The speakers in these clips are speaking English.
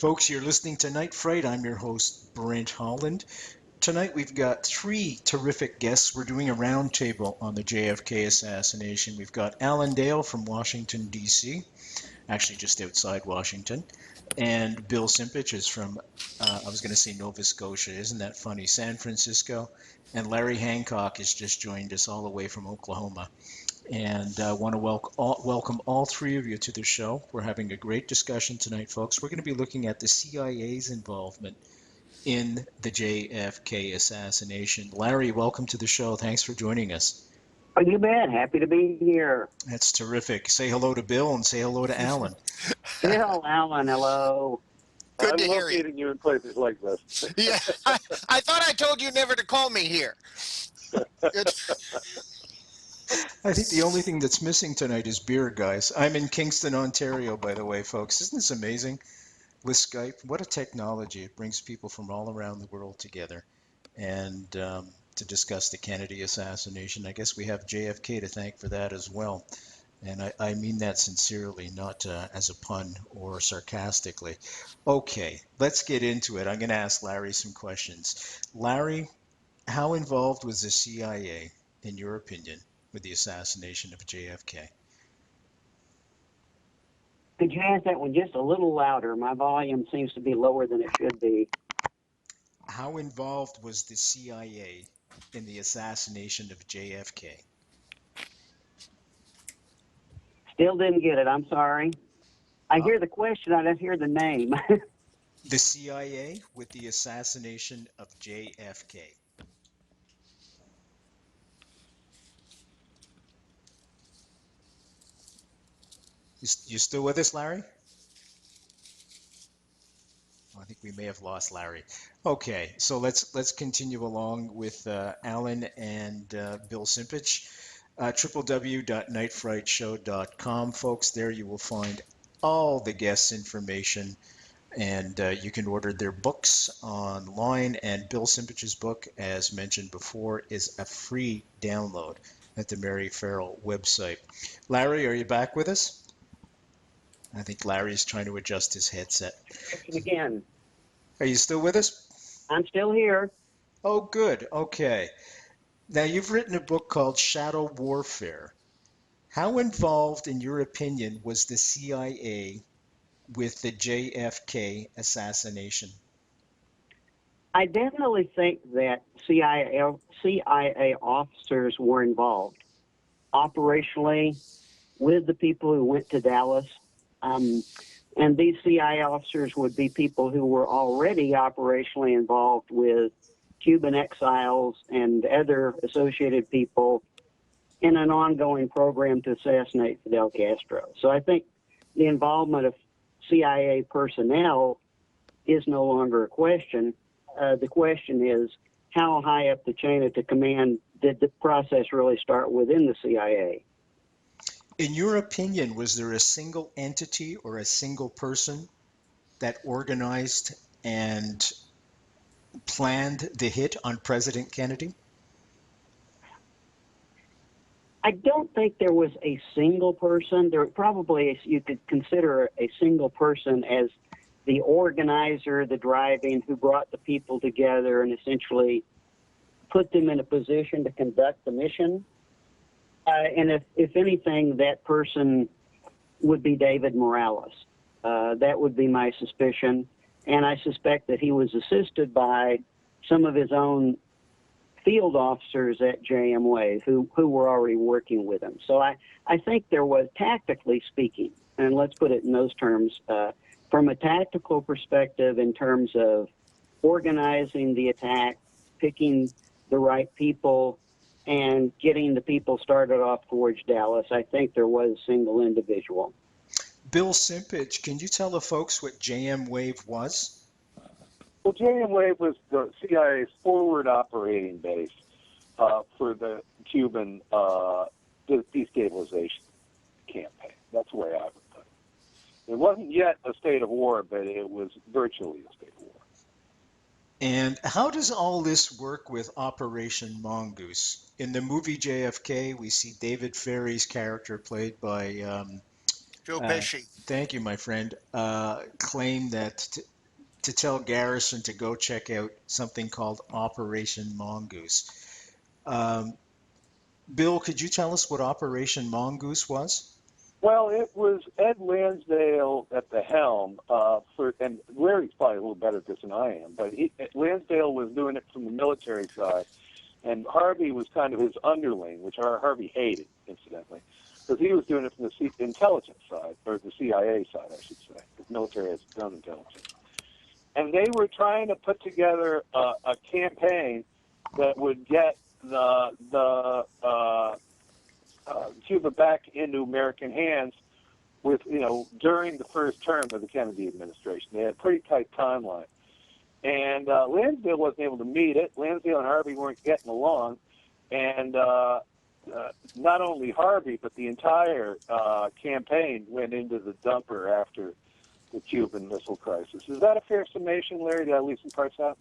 Folks, you're listening to Night Fright. I'm your host, Brent Holland. Tonight we've got three terrific guests. We're doing a roundtable on the JFK assassination. We've got Alan Dale from Washington, D.C., actually just outside Washington. And Bill Simpich is from, I was going to say Nova Scotia. Isn't that funny? San Francisco. And Larry Hancock has just joined us all the way from Oklahoma. And I want to welcome all three of you to the show. We're having a great discussion tonight, folks. We're going to be looking at the CIA's involvement in the JFK assassination. Larry, welcome to the show. Thanks for joining us. Oh, you bet. Happy to be here. That's terrific. Say hello to Bill and say hello to Alan. Bill, Alan, hello. Good to hear you. I love meeting you in places like this. Yeah, I thought I told you never to call me here. I think the only thing that's missing tonight is beer, guys. I'm in Kingston, Ontario, by the way, folks. Isn't this amazing? With Skype, what a technology. It brings people from all around the world together and to discuss the Kennedy assassination. I guess we have JFK to thank for that as well. And I mean that sincerely, not as a pun or sarcastically. Okay, let's get into it. I'm going to ask Larry some questions. Larry, how involved was the CIA, in your opinion, with the assassination of JFK? Could you ask that one just a little louder? My volume seems to be lower than it should be. How involved was the CIA in the assassination of JFK? Still didn't get it. I'm sorry. I hear the question. I don't hear the name. The CIA with the assassination of JFK. You still with us, Larry? I think we may have lost Larry. Okay, so let's continue along with Alan and Bill Simpich. www.nightfrightshow.com, folks. There you will find all the guests' information, and you can order their books online. And Bill Simpich's book, as mentioned before, is a free download at the Mary Farrell website. Larry, are you back with us? I think Larry's trying to adjust his headset. Again. Are you still with us? I'm still here. Oh, good. Okay. Now, you've written a book called Shadow Warfare. How involved, in your opinion, was the CIA with the JFK assassination? I definitely think that CIA officers were involved operationally with the people who went to Dallas. And these CIA officers would be people who were already operationally involved with Cuban exiles and other associated people in an ongoing program to assassinate Fidel Castro. So I think the involvement of CIA personnel is no longer a question. The question is, how high up the chain of command did the process really start within the CIA? In your opinion, was there a single entity or a single person that organized and planned the hit on President Kennedy? I don't think there was a single person. There probably, you could consider a single person as the organizer, the driving, who brought the people together and essentially put them in a position to conduct the mission. And if anything, that person would be David Morales. That would be my suspicion. And I suspect that he was assisted by some of his own field officers at JM Wave who were already working with him. So I think there was, tactically speaking, and let's put it in those terms, from a tactical perspective in terms of organizing the attack, picking the right people, and getting the people started off towards Dallas, I think there was a single individual. Bill Simpich, can you tell the folks what JM Wave was? Well, JM Wave was the CIA's forward operating base for the Cuban destabilization campaign. That's the way I would put it. It wasn't yet a state of war, but it was virtually a state of war. And how does all this work with Operation Mongoose? In the movie JFK, we see David Ferrie's character played by Joe Pesci. Thank you, my friend. Claimed that to tell Garrison to go check out something called Operation Mongoose. Um, Bill, could you tell us what Operation Mongoose was? Well, it was Ed Lansdale at the helm, and Larry's probably a little better at this than I am, but Lansdale was doing it from the military side, and Harvey was kind of his underling, which Harvey hated, incidentally, because he was doing it from the intelligence side, or the CIA side, I should say, because military has its own intelligence. And they were trying to put together a campaign that would get Cuba back into American hands during the first term of the Kennedy administration. They had a pretty tight timeline. And Lansdale wasn't able to meet it. Lansdale and Harvey weren't getting along. And not only Harvey, but the entire campaign went into the dumper after the Cuban Missile Crisis. Is that a fair summation, Larry? Did I leave some parts out?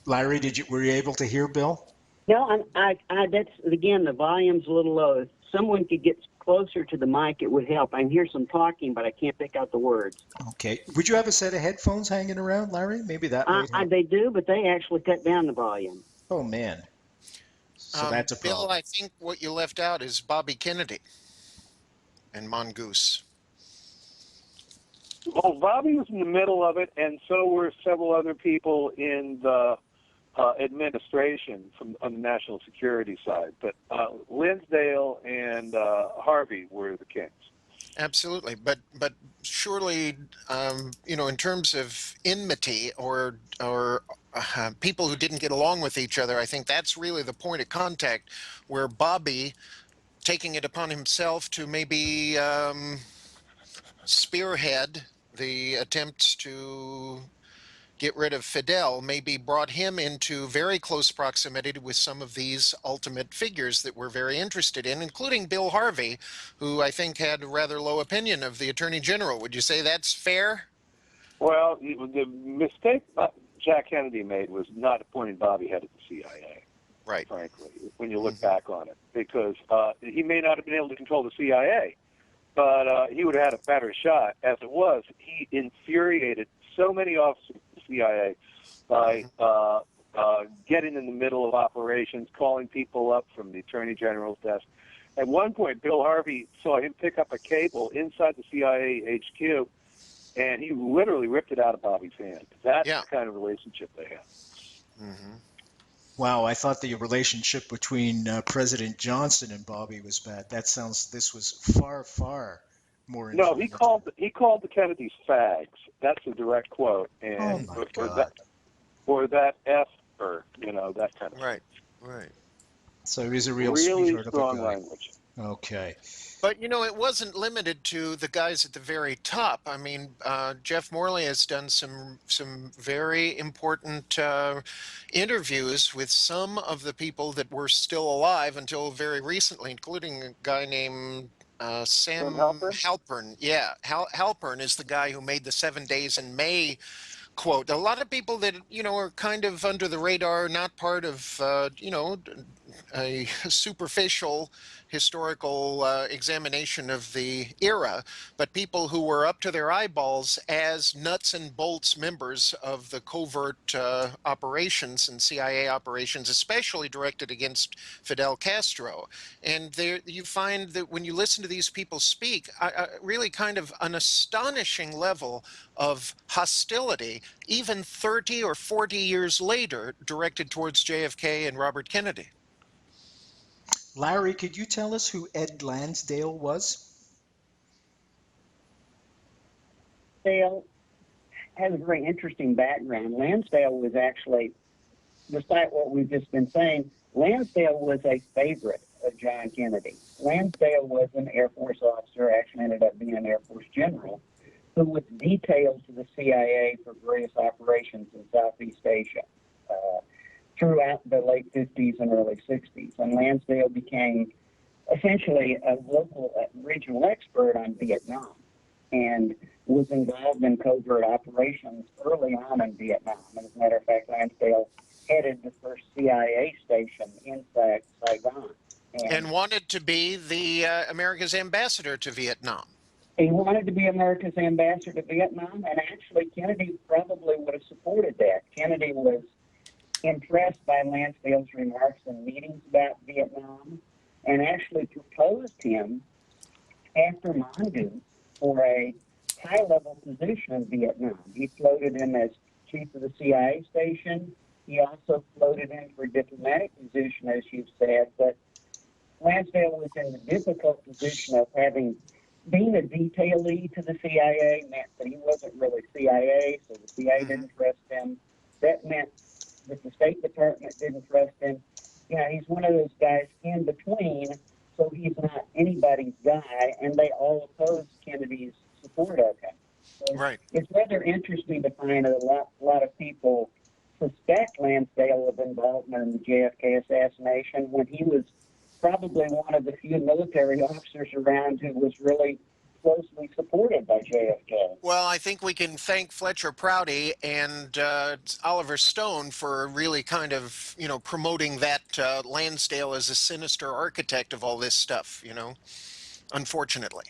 Larry, were you able to hear Bill? No, that's, again, the volume's a little low. If someone could get closer to the mic, it would help. I can hear some talking, but I can't pick out the words. Okay. Would you have a set of headphones hanging around, Larry? Maybe that might help. They do, but they actually cut down the volume. Oh, man. So that's a problem. Bill, I think what you left out is Bobby Kennedy and Mongoose. Well, Bobby was in the middle of it, and so were several other people in the administration on the national security side. But Lansdale and Harvey were the kings. Absolutely, but surely, in terms of enmity or people who didn't get along with each other, I think that's really the point of contact, where Bobby, taking it upon himself to maybe spearhead the attempts to get rid of Fidel, maybe brought him into very close proximity with some of these ultimate figures that we're very interested in, including Bill Harvey, who I think had a rather low opinion of the Attorney General. Would you say that's fair? Well, the mistake Jack Kennedy made was not appointing Bobby head of the CIA. Right. Frankly, when you look back on it, because he may not have been able to control the CIA, but he would have had a better shot. As it was, he infuriated so many officers of the CIA by getting in the middle of operations, calling people up from the Attorney General's desk. At one point, Bill Harvey saw him pick up a cable inside the CIA HQ, and he literally ripped it out of Bobby's hand. That's the kind of relationship they had. Mm-hmm. Wow, I thought the relationship between President Johnson and Bobby was bad. This was far, far more. No, he called the Kennedys fags. That's a direct quote. And oh my God. Or that F-er, that kind of Right, right. So he was a real really sweetheart strong of a guy. language. Okay. But, it wasn't limited to the guys at the very top. I mean, Jeff Morley has done some very important interviews with some of the people that were still alive until very recently, including a guy named Sam Halpern. Yeah, Halpern is the guy who made the 7 Days in May quote. A lot of people that, are kind of under the radar, not part of, a superficial historical examination of the era, but people who were up to their eyeballs as nuts and bolts members of the covert operations and CIA operations, especially directed against Fidel Castro. And there you find that when you listen to these people speak, really kind of an astonishing level of hostility, even 30 or 40 years later, directed towards JFK and Robert Kennedy. Larry, could you tell us who Ed Lansdale was? Lansdale has a very interesting background. Lansdale was actually, despite what we've just been saying, Lansdale was a favorite of John Kennedy. Lansdale was an Air Force officer, actually ended up being an Air Force general, who was detailed to the CIA for various operations in Southeast Asia throughout the late 50s and early 60s. And Lansdale became essentially a local regional expert on Vietnam and was involved in covert operations early on in Vietnam. And as a matter of fact, Lansdale headed the first CIA station in Saigon And wanted to be the America's ambassador to Vietnam. He wanted to be America's ambassador to Vietnam, and actually Kennedy probably would have supported that. Kennedy was impressed by Lansdale's remarks in meetings about Vietnam and actually proposed him after Mongoose for a high-level position in Vietnam. He floated him as chief of the CIA station. He also floated him for a diplomatic position, as you've said, but Lansdale was in the difficult position of being a detailee to the CIA meant that he wasn't really CIA, so the CIA didn't trust him. That meant that the State Department didn't trust him. You know, he's one of those guys in between, so he's not anybody's guy, and they all opposed Kennedy's support of him. So Right. It's rather interesting to find that a lot of people suspect Lansdale of involvement in the JFK assassination when he was probably one of the few military officers around who was really closely supported by JFK. Well, I think we can thank Fletcher Prouty and Oliver Stone for really kind of, promoting that Lansdale as a sinister architect of all this stuff, unfortunately.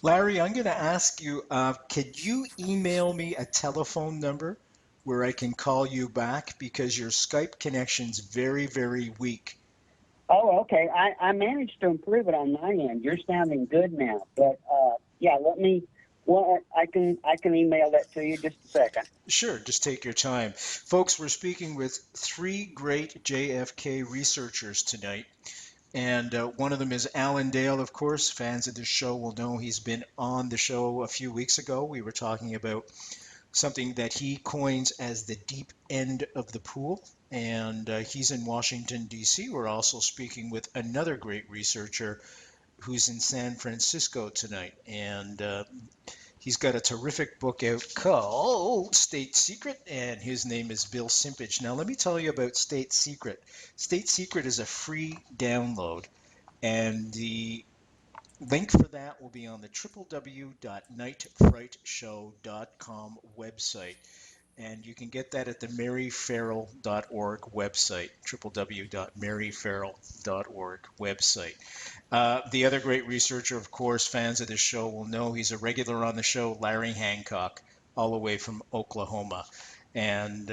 Larry, I'm going to ask you, could you email me a telephone number where I can call you back because your Skype connection's very, very weak. Oh, okay. I managed to improve it on my end. You're sounding good now. But, yeah, I can email that to you just a second. Sure, just take your time. Folks, we're speaking with three great JFK researchers tonight. And one of them is Alan Dale, of course. Fans of this show will know he's been on the show a few weeks ago. We were talking about something that he coins as the deep end of the pool. And he's in Washington, D.C. We're also speaking with another great researcher who's in San Francisco tonight. And he's got a terrific book out called State Secret, and his name is Bill Simpich. Now, let me tell you about State Secret. State Secret is a free download, and the link for that will be on the www.nightfrightshow.com website. And you can get that at the maryfarrell.org website, www.maryfarrell.org website. The other great researcher, of course, fans of this show will know he's a regular on the show, Larry Hancock, all the way from Oklahoma. And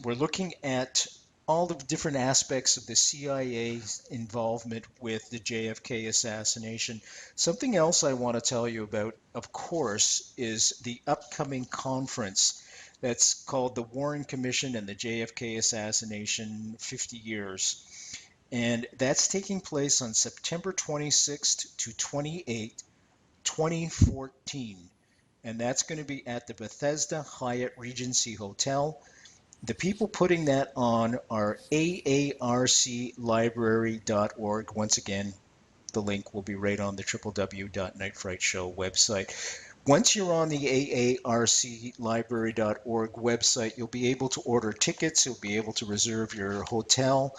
we're looking at all the different aspects of the CIA's involvement with the JFK assassination. Something else I want to tell you about, of course, is the upcoming conference that's called the Warren Commission and the JFK Assassination 50 Years. And that's taking place on September 26th to 28th, 2014. And that's going to be at the Bethesda Hyatt Regency Hotel. The people putting that on are aarclibrary.org. Once again, the link will be right on the www.nightfrightshow website. Once you're on the aarclibrary.org website, you'll be able to order tickets. You'll be able to reserve your hotel.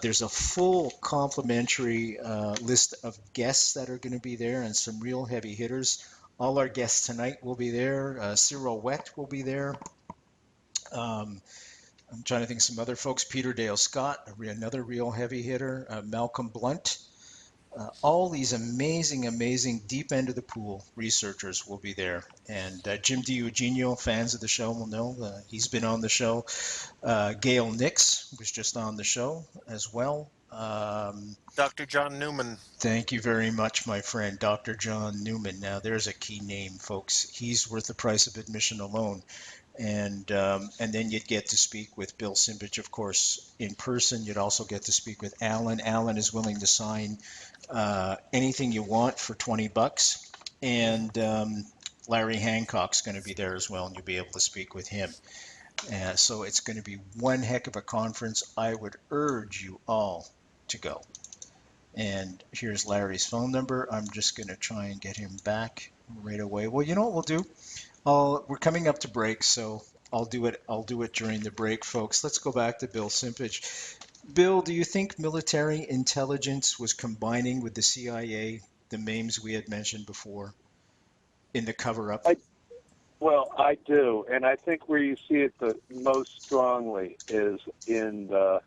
There's a full complimentary list of guests that are going to be there and some real heavy hitters. All our guests tonight will be there. Cyril Wett will be there. I'm trying to think of some other folks. Peter Dale Scott, another real heavy hitter. Malcolm Blunt. All these amazing deep end of the pool researchers will be there. And Jim DiEugenio, fans of the show will know, he's been on the show. Gail Nix was just on the show as well. Dr. John Newman. Thank you very much, my friend, Dr. John Newman. Now, there's a key name, folks. He's worth the price of admission alone. And then you'd get to speak with Bill Simpich, of course, in person. You'd also get to speak with Alan. Alan is willing to sign anything you want for $20. And Larry Hancock's going to be there as well, and you'll be able to speak with him. So it's going to be one heck of a conference. I would urge you all to go. And here's Larry's phone number. I'm just going to try and get him back right away. Well, you know what we'll do? We're coming up to break, so I'll do it during the break, folks. Let's go back to Bill Simpich. Bill, do you think military intelligence was combining with the CIA, the names we had mentioned before, in the cover-up? Well, I do, and I think where you see it the most strongly is in the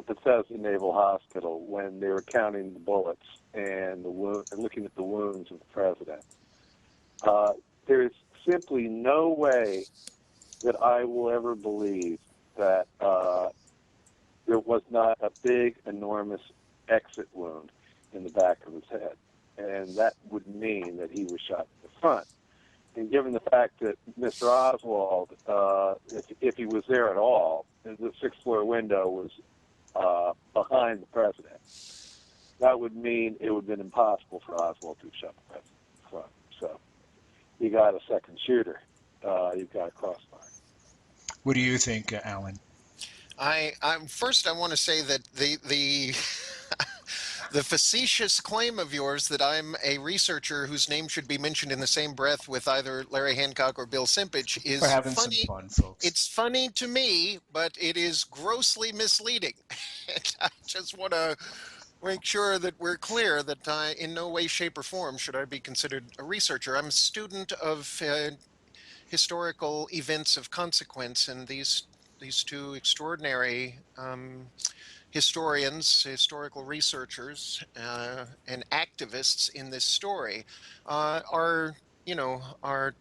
Bethesda Naval Hospital when they were counting the bullets and looking at the wounds of the president. There's simply no way that I will ever believe that there was not a big, enormous exit wound in the back of his head. And that would mean that he was shot in the front. And given the fact that Mr. Oswald, if he was there at all, the sixth-floor window was behind the president, that would mean it would have been impossible for Oswald to have shot the president in the front. So you got a second shooter. You've got a crossfire. What do you think, Alan? First I want to say that the the facetious claim of yours that I'm a researcher whose name should be mentioned in the same breath with either Larry Hancock or Bill Simpich is We're having funny. some fun, folks. It's funny to me, but it is grossly misleading. And I just want to make sure that we're clear that in no way, shape, or form should I be considered a researcher. I'm a student of historical events of consequence, and these two extraordinary historians, historical researchers, and activists in this story are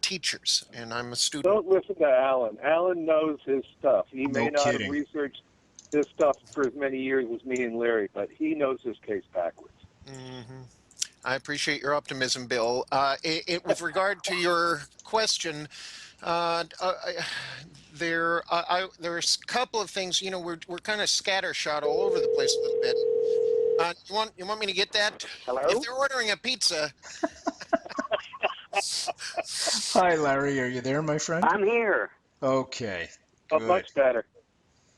teachers, and I'm a student. Don't listen to Alan. Alan knows his stuff. He may not have researched this stuff for as many years as me and Larry, but he knows his case backwards. Mm-hmm. I appreciate your optimism, Bill. With regard to your question, there's a couple of things. We're kind of scattershot all over the place a little bit. You want me to get that? Hello? If they're ordering a pizza. Hi, Larry. Are you there, my friend? I'm here. Okay. Oh, much better.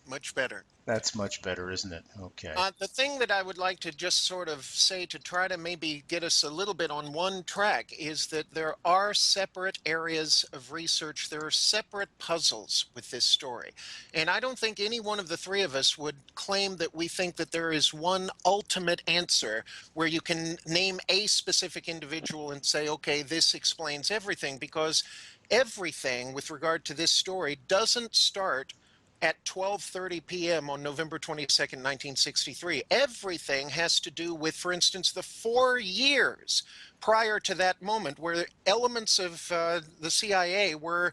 Much better. That's much better, isn't it? Okay. The thing that I would like to just sort of say to try to maybe get us a little bit on one track is that there are separate areas of research. There are separate puzzles with this story. And I don't think any one of the three of us would claim that we think that there is one ultimate answer where you can name a specific individual and say, okay, this explains everything, because everything with regard to this story doesn't start at 12:30 p.m. on November 22nd, 1963. Everything has to do with, for instance, the 4 years prior to that moment where elements of the CIA were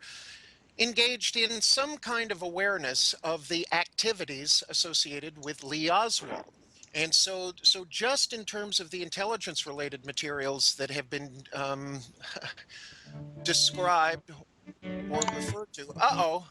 engaged in some kind of awareness of the activities associated with Lee Oswald. And so just in terms of the intelligence-related materials that have been described or referred to. Uh-oh,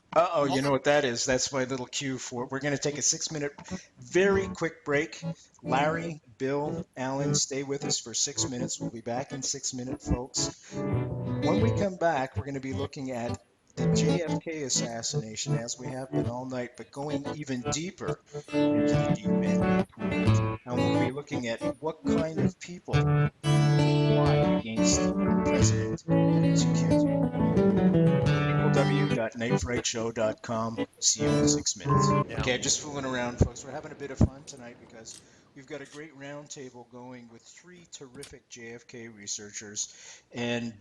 you know what that is? That's my little cue for we're going to take a 6-minute, very quick break. Larry, Bill, Alan, stay with us for 6 minutes. We'll be back in 6 minutes, folks. When we come back, we're going to be looking at the JFK assassination, as we have been all night, but going even deeper into the deep end of the pool. And we'll be looking at what kind of people plot against the president and his accusers. www.nightfrightshow.com. See you in 6 minutes. Okay, just fooling around, folks. We're having a bit of fun tonight because we've got a great roundtable going with 3 terrific JFK researchers, and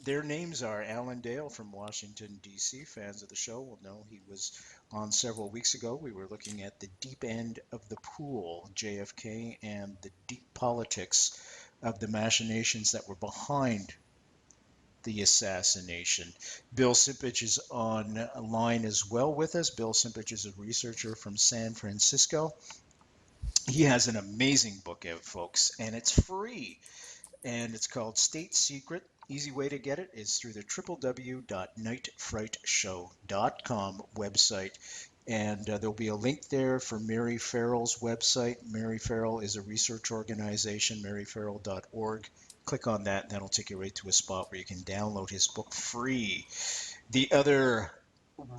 their names are Alan Dale from Washington, D.C. Fans of the show will know he was on several weeks ago. We were looking at the deep end of the pool, JFK, and the deep politics of the machinations that were behind the assassination. Bill Simpich is on line as well with us. Bill Simpich is a researcher from San Francisco. He has an amazing book out, folks, and it's free. And it's called State Secret. Easy way to get it is through the www.nightfrightshow.com website. And there'll be a link there for Mary Farrell's website. Mary Farrell is a research organization, maryfarrell.org. Click on that, and that'll take you right to a spot where you can download his book free. The other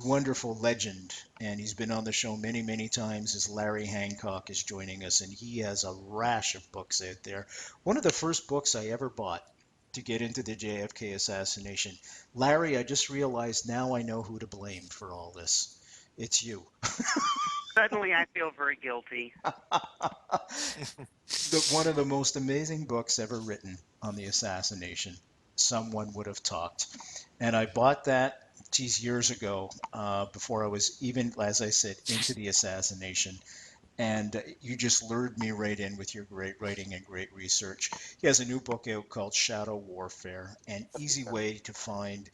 wonderful legend, and he's been on the show many, many times, is Larry Hancock is joining us, and he has a rash of books out there. One of the first books I ever bought to get into the JFK assassination. Larry, I just realized now I know who to blame for all this. It's you. Suddenly I feel very guilty. One of the most amazing books ever written on the assassination. Someone would have talked. And I bought that years ago, before I was even, as I said, into the assassination. And you just lured me right in with your great writing and great research. He has a new book out called Shadow Warfare, an easy way to find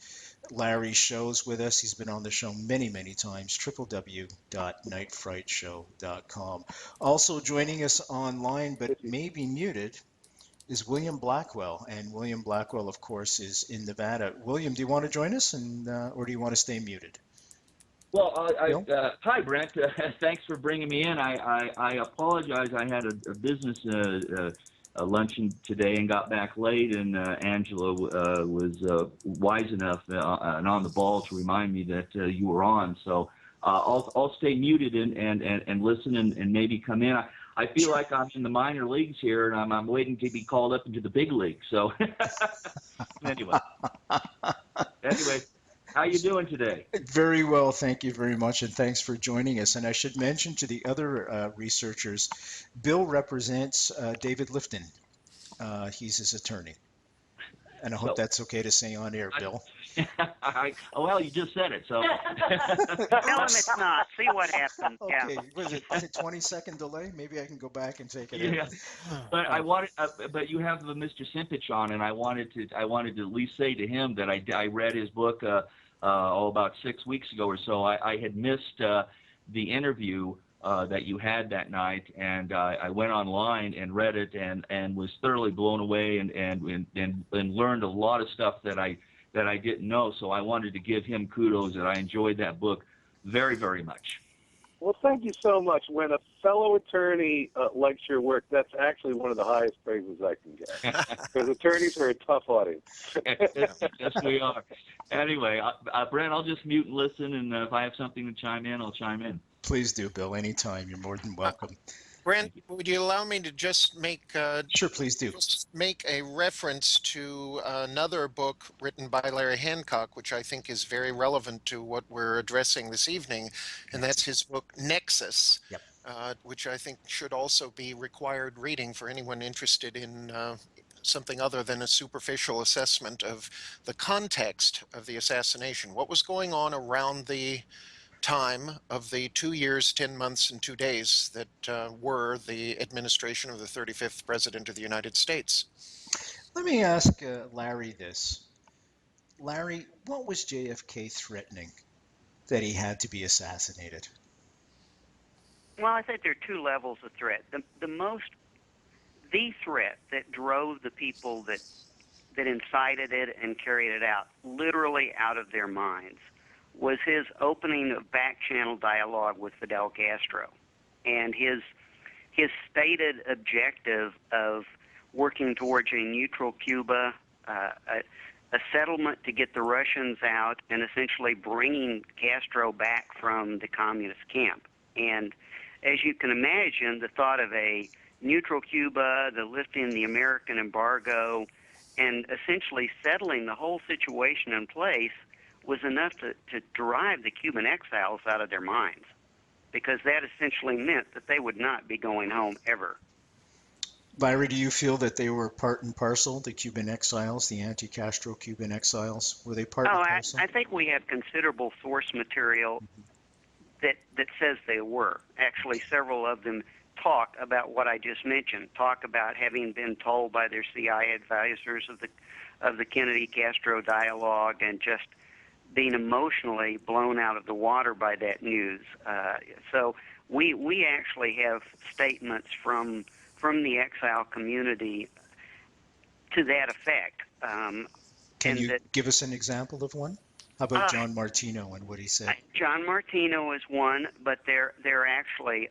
Larry's shows with us. He's been on the show many, many times, www.nightfrightshow.com. Also joining us online, but maybe muted, is William Blackwell. And William Blackwell, of course, is in Nevada. William, do you want to join us, or do you want to stay muted? Well, Bill? hi, Brent. Thanks for bringing me in. I apologize. I had a business a luncheon today and got back late, and Angela was wise enough and on the ball to remind me that you were on. So I'll stay muted and listen and maybe come in. I feel like I'm in the minor leagues here, and I'm waiting to be called up into the big leagues. So anyway. How you doing today? Very well, thank you very much, and thanks for joining us. And I should mention to the other researchers, Bill represents David Lifton. He's his attorney. And I hope that's okay to say on air, Bill. Well, you just said it, so. Tell him it's not. See what happens. Okay, was it a 20-second delay? Maybe I can go back and take it. Yeah, but I wanted, but you have Mr. Simpich on, and I wanted to at least say to him that I read his book about 6 weeks ago or so. I had missed the interview that you had that night, and I went online and read it and was thoroughly blown away and learned a lot of stuff that I didn't know. So I wanted to give him kudos that I enjoyed that book very, very much. Well, thank you so much. When a fellow attorney likes your work, that's actually one of the highest praises I can get. Because attorneys are a tough audience. Yes, we are. Anyway, Brent, I'll just mute and listen, and if I have something to chime in, I'll chime in. Please do, Bill. Anytime. You're more than welcome. Brent, would you allow me to just make Sure, please do. make a reference to another book written by Larry Hancock, which I think is very relevant to what we're addressing this evening, and that's his book Nexus, Yep. which I think should also be required reading for anyone interested in something other than a superficial assessment of the context of the assassination. What was going on around the time of the 2 years, 10 months, and 2 days that were the administration of the 35th President of the United States. Let me ask Larry this. Larry, what was JFK threatening that he had to be assassinated? Well, I think there are two levels of threat. The threat that drove the people that incited it and carried it out literally out of their minds was his opening of back-channel dialogue with Fidel Castro and his stated objective of working towards a neutral Cuba, a settlement to get the Russians out, and essentially bringing Castro back from the communist camp. And as you can imagine, the thought of a neutral Cuba, the lifting the American embargo, and essentially settling the whole situation in place was enough to drive the Cuban exiles out of their minds, because that essentially meant that they would not be going home ever. Larry, do you feel that they were part and parcel, the Cuban exiles, the anti-Castro Cuban exiles? Were they part and parcel? I think we have considerable source material that says they were. Actually, several of them talk about what I just mentioned, talk about having been told by their CIA advisors of the Kennedy-Castro dialogue and just being emotionally blown out of the water by that news. So we actually have statements from the exile community to that effect. Can you give us an example of one? How about John Martino and what he said? John Martino is one, but they're actually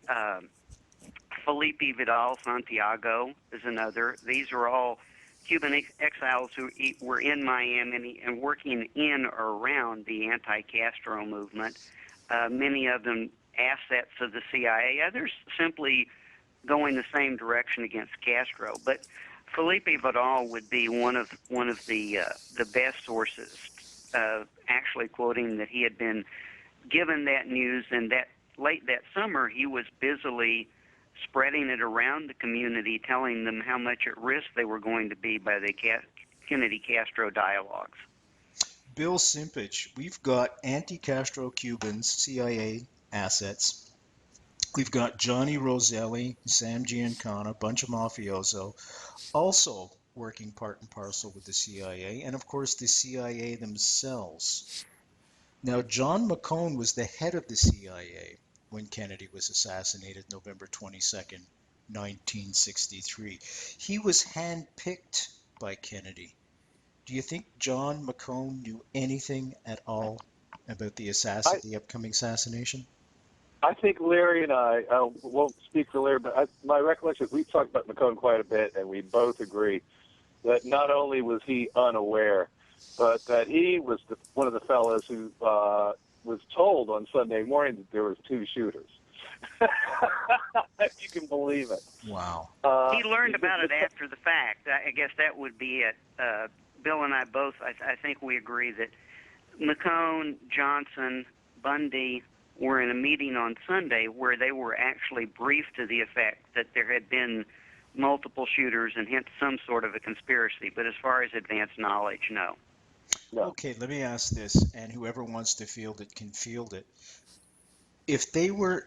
Felipe Vidal Santiago is another. These are all Cuban exiles who were in Miami and working in or around the anti-Castro movement, many of them assets of the CIA, others simply going the same direction against Castro. But Felipe Vidal would be one of the best sources, actually quoting that he had been given that news, and that late that summer he was busily spreading it around the community, telling them how much at risk they were going to be by the Kennedy-Castro dialogues. Bill Simpich, we've got anti-Castro Cubans, CIA assets, We've got Johnny Roselli, Sam Giancana, a bunch of mafioso, also working part and parcel with the CIA, and of course the CIA themselves. Now, John McCone was the head of the CIA when Kennedy was assassinated November 22nd, 1963. He was handpicked by Kennedy. Do you think John McCone knew anything at all about the upcoming assassination? I think Larry and I won't speak for Larry, but my recollection is we've talked about McCone quite a bit, and we both agree that not only was he unaware, but that he was one of the fellows who was told on Sunday morning that there was 2 shooters. If you can believe it. Wow. He learned about it after the fact. I guess that would be it. Bill and I both, I think we agree that McCone, Johnson, Bundy were in a meeting on Sunday where they were actually briefed to the effect that there had been multiple shooters and hence some sort of a conspiracy. But as far as advanced knowledge, no. Okay, let me ask this, and whoever wants to field it can field it. If they were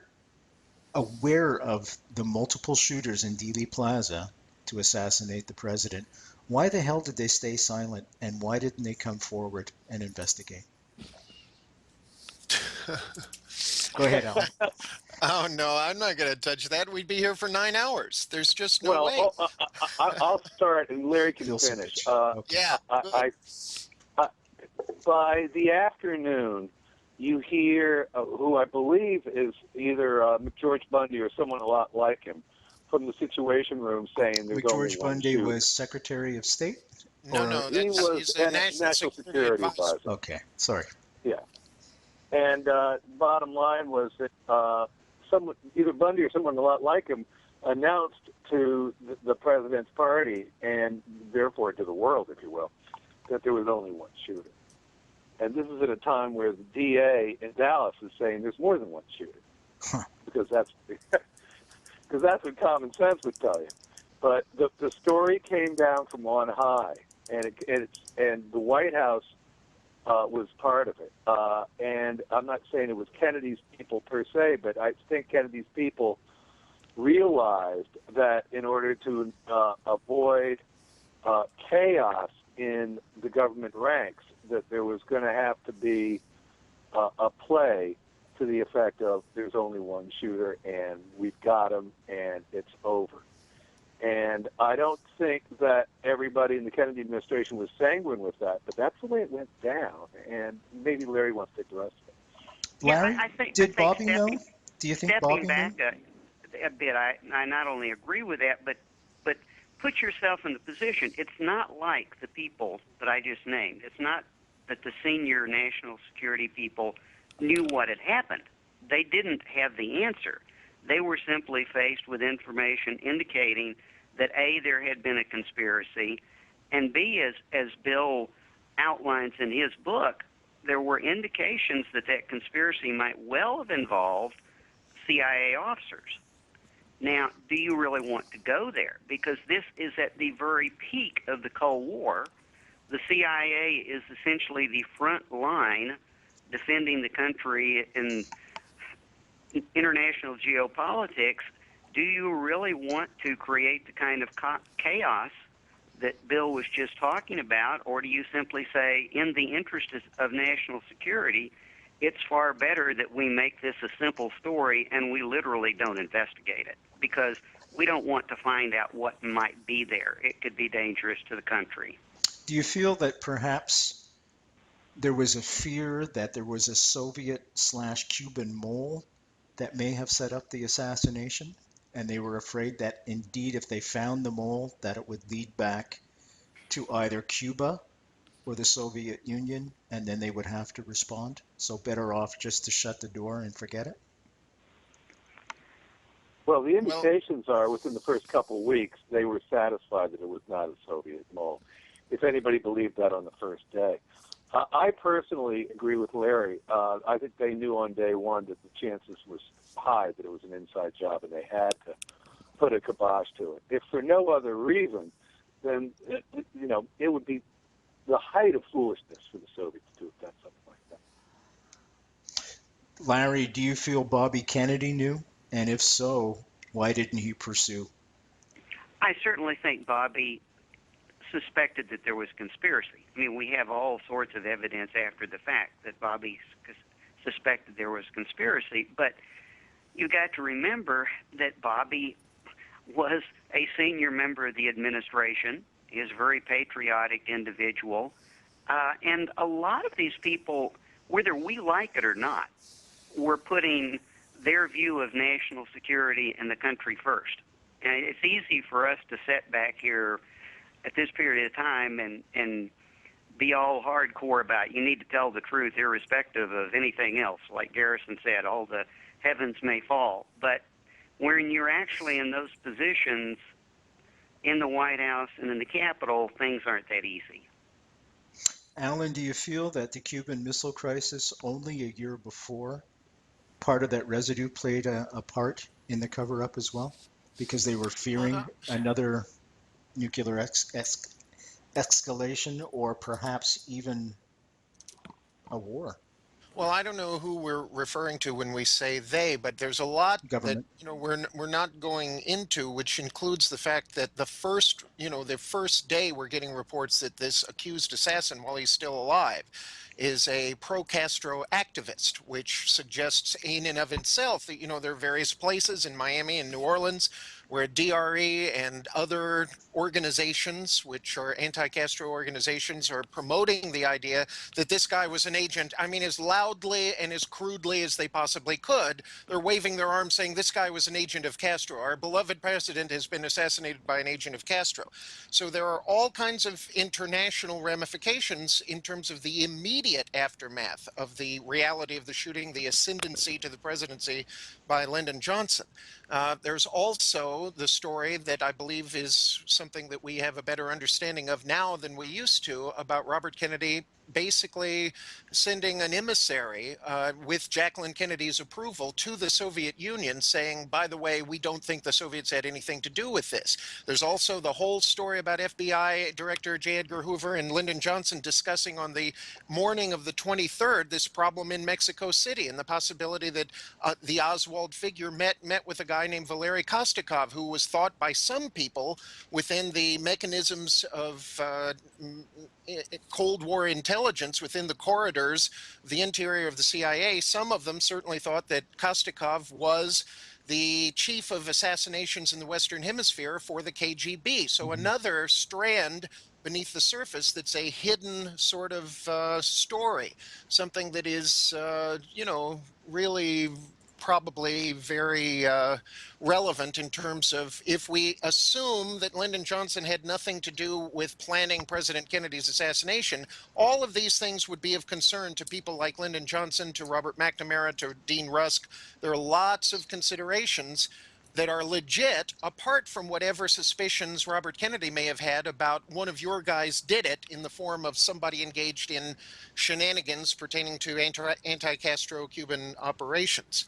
aware of the multiple shooters in Dealey Plaza to assassinate the president, why the hell did they stay silent, and why didn't they come forward and investigate? Go ahead, Alan. Oh, no, I'm not going to touch that. We'd be here for 9 hours. There's just no way. I'll start, and Larry can finish. Yeah. By the afternoon, you hear who I believe is either George Bundy or someone a lot like him from the Situation Room saying there's only George one Bundy shooter. was Secretary of State? No, he's a national security advisor. Okay, sorry. Yeah. And bottom line was that someone, either Bundy or someone a lot like him, announced to the president's party, and therefore to the world, if you will, that there was only one shooter. And this is at a time where the DA in Dallas is saying there's more than one shooter, because that's what common sense would tell you. But the story came down from on high, and the White House was part of it. And I'm not saying it was Kennedy's people per se, but I think Kennedy's people realized that in order to avoid chaos in the government ranks, that there was going to have to be a play to the effect of there's only one shooter and we've got him and it's over. And I don't think that everybody in the Kennedy administration was sanguine with that, but that's the way it went down. And maybe Larry wants to take the rest of it. Larry, yeah, I think Bobby know? Do you think Bobby stepping knew? back a bit, I not only agree with that, but put yourself in the position. It's not like the people that I just named. It's not that the senior national security people knew what had happened. They didn't have the answer. They were simply faced with information indicating that A, there had been a conspiracy, and B, as Bill outlines in his book, there were indications that that conspiracy might well have involved CIA officers. Now, do you really want to go there? Because this is at the very peak of the Cold War. The CIA is essentially the front line defending the country in international geopolitics. Do you really want to create the kind of chaos that Bill was just talking about, or do you simply say, in the interest of national security, it's far better that we make this a simple story and we literally don't investigate it, because we don't want to find out what might be there. It could be dangerous to the country. Do you feel that perhaps there was a fear that there was a Soviet/Cuban mole that may have set up the assassination, and they were afraid that indeed if they found the mole that it would lead back to either Cuba or the Soviet Union, and then they would have to respond? So better off just to shut the door and forget it? Well, the indications are within the first couple of weeks, they were satisfied that it was not a Soviet mole, if anybody believed that on the first day. I personally agree with Larry. I think they knew on day one that the chances was high that it was an inside job, and they had to put a kibosh to it. If for no other reason, then, it would be the height of foolishness for the Soviets to have done something like that. Larry, do you feel Bobby Kennedy knew And if so, why didn't he pursue? I certainly think Bobby suspected that there was conspiracy. I mean, we have all sorts of evidence after the fact that Bobby suspected there was conspiracy, but you got to remember that Bobby was a senior member of the administration. He is a very patriotic individual, and a lot of these people, whether we like it or not, were putting their view of national security and the country first. And it's easy for us to sit back here at this period of time and be all hardcore about you need to tell the truth irrespective of anything else. Like Garrison said, all the heavens may fall. But when you're actually in those positions in the White House and in the Capitol, things aren't that easy. Alan, do you feel that the Cuban Missile Crisis only a year before, part of that residue played a part in the cover-up as well? Because they were fearing another nuclear escalation, or perhaps even a war? Well, I don't know who we're referring to when we say they, but there's a lot Government. that we're not going into, which includes the fact that the first day we're getting reports that this accused assassin, while he's still alive, is a pro-Castro activist, which suggests in and of itself that there are various places in Miami and New Orleans where DRE and other organizations, which are anti-Castro organizations, are promoting the idea that this guy was an agent. I mean, as loudly and as crudely as they possibly could, they're waving their arms saying this guy was an agent of Castro. Our beloved president has been assassinated by an agent of Castro. So there are all kinds of international ramifications in terms of the immediate aftermath of the reality of the shooting, the ascendancy to the presidency by Lyndon Johnson. There's also the story that I believe is something that we have a better understanding of now than we used to about Robert Kennedy basically sending an emissary with Jacqueline Kennedy's approval to the Soviet Union saying, by the way, we don't think the Soviets had anything to do with this. There's also the whole story about FBI Director J. Edgar Hoover and Lyndon Johnson discussing on the morning of the 23rd this problem in Mexico City and the possibility that the Oswald figure met with a guy named Valery Kostikov, who was thought by some people within the mechanisms of Cold War intelligence within the corridors of the interior of the CIA. Some of them certainly thought that Kostikov was the chief of assassinations in the Western Hemisphere for the KGB. So another strand beneath the surface that's a hidden sort of story, something that is, really probably very relevant in terms of if we assume that Lyndon Johnson had nothing to do with planning President Kennedy's assassination, all of these things would be of concern to people like Lyndon Johnson, to Robert McNamara, to Dean Rusk. There are lots of considerations that are legit, apart from whatever suspicions Robert Kennedy may have had about one of your guys did it in the form of somebody engaged in shenanigans pertaining to anti-Castro Cuban operations.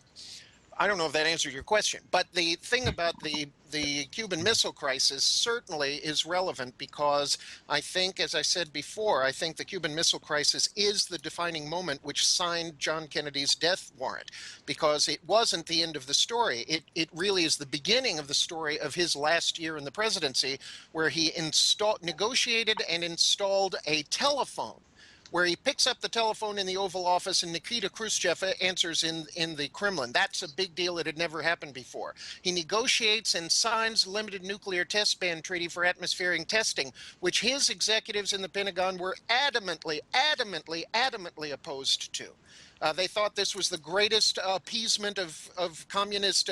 I don't know if that answered your question, but the thing about the Cuban Missile Crisis certainly is relevant because I think, as I said before, I think the Cuban Missile Crisis is the defining moment which signed John Kennedy's death warrant, because it wasn't the end of the story. It really is the beginning of the story of his last year in the presidency, where he negotiated and installed a telephone, where he picks up the telephone in the Oval Office and Nikita Khrushchev answers in the Kremlin. That's a big deal. It had never happened before. He negotiates and signs the Limited Nuclear Test Ban Treaty for atmospheric testing, which his executives in the Pentagon were adamantly opposed to. They thought this was the greatest appeasement of communist,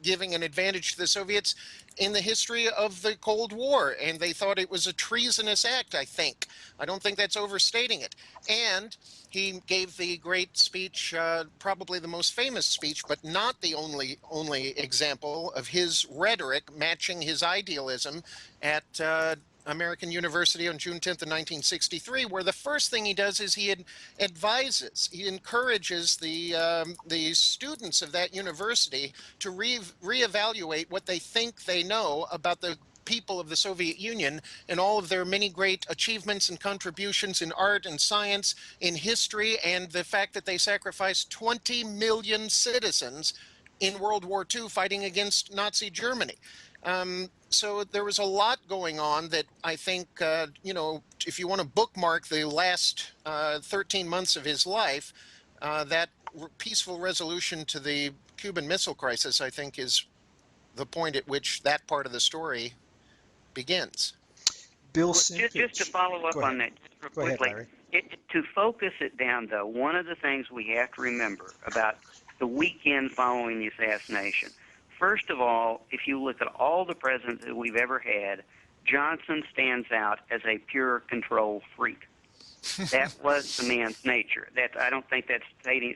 giving an advantage to the Soviets in the history of the Cold War. And they thought it was a treasonous act, I think. I don't think that's overstating it. And he gave the great speech, probably the most famous speech, but not the only example of his rhetoric matching his idealism at American University on June 10th of 1963, where the first thing he does is he advises, he encourages the students of that university to reevaluate what they think they know about the people of the Soviet Union and all of their many great achievements and contributions in art and science, in history, and the fact that they sacrificed 20 million citizens in World War II fighting against Nazi Germany. So there was a lot going on that I think, you know, if you want to bookmark the last 13 months of his life, that peaceful resolution to the Cuban Missile Crisis, I think, is the point at which that part of the story begins. Bill Well, Simpich. just to follow up Go on ahead. that just real Go ahead, quickly, Larry. to focus it down, though, one of the things we have to remember about the weekend following the assassination, first of all, if you look at all the presidents that we've ever had, Johnson stands out as a pure control freak. That was the man's nature. I don't think that's stating.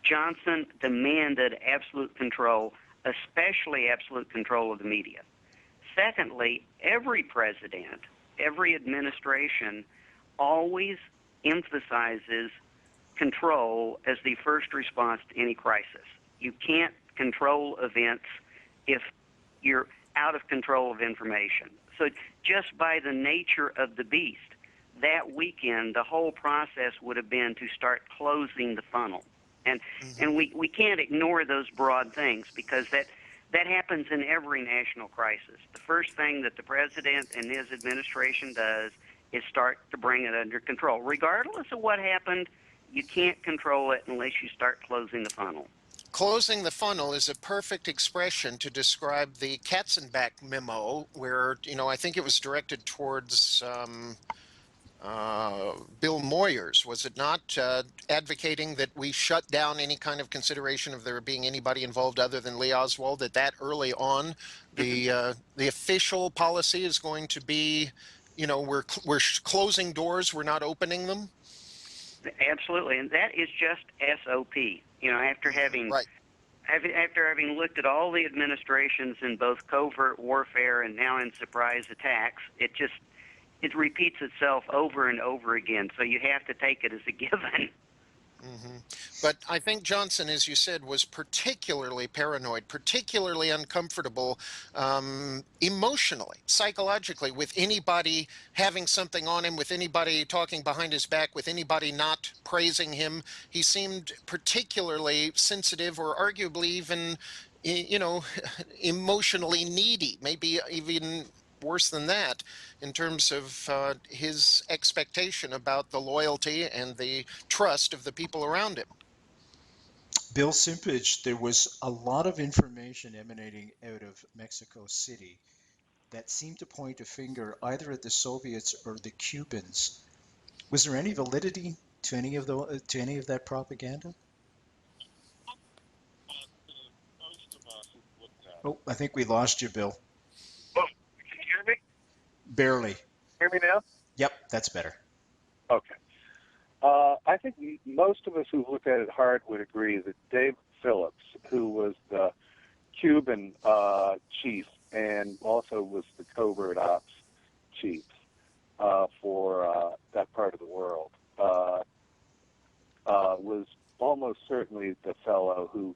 Johnson demanded absolute control, especially absolute control of the media. Secondly, every president, every administration always emphasizes control as the first response to any crisis. You can't control events if you're out of control of information. So just by the nature of the beast, that weekend, the whole process would have been to start closing the funnel. And we can't ignore those broad things, because that happens in every national crisis. The first thing that the president and his administration does is start to bring it under control. Regardless of what happened, you can't control it unless you start closing the funnel. Closing the funnel is a perfect expression to describe the Katzenbach memo, where, you know, I think it was directed towards Bill Moyers, was it not, advocating that we shut down any kind of consideration of there being anybody involved other than Lee Oswald, that early on the official policy is going to be, you know, we're closing doors, we're not opening them? Absolutely, and that is just SOP. You know, after having looked at all the administrations in both covert warfare and now in surprise attacks, it repeats itself over and over again. So you have to take it as a given. But I think Johnson, as you said, was particularly paranoid, particularly uncomfortable emotionally, psychologically, with anybody having something on him, with anybody talking behind his back, with anybody not praising him. He seemed particularly sensitive, or arguably even, you know, emotionally needy, maybe even worse than that, in terms of his expectation about the loyalty and the trust of the people around him. Bill Simpich, there was a lot of information emanating out of Mexico City that seemed to point a finger either at the Soviets or the Cubans. Was there any validity to any of that propaganda? Oh, I think we lost you, Bill. Oh, can you hear me? Barely. Hear me now? Yep, that's better. Okay. I think most of us who've looked at it hard would agree that Dave Phillips, who was the Cuban chief and also was the covert ops chief for that part of the world, was almost certainly the fellow who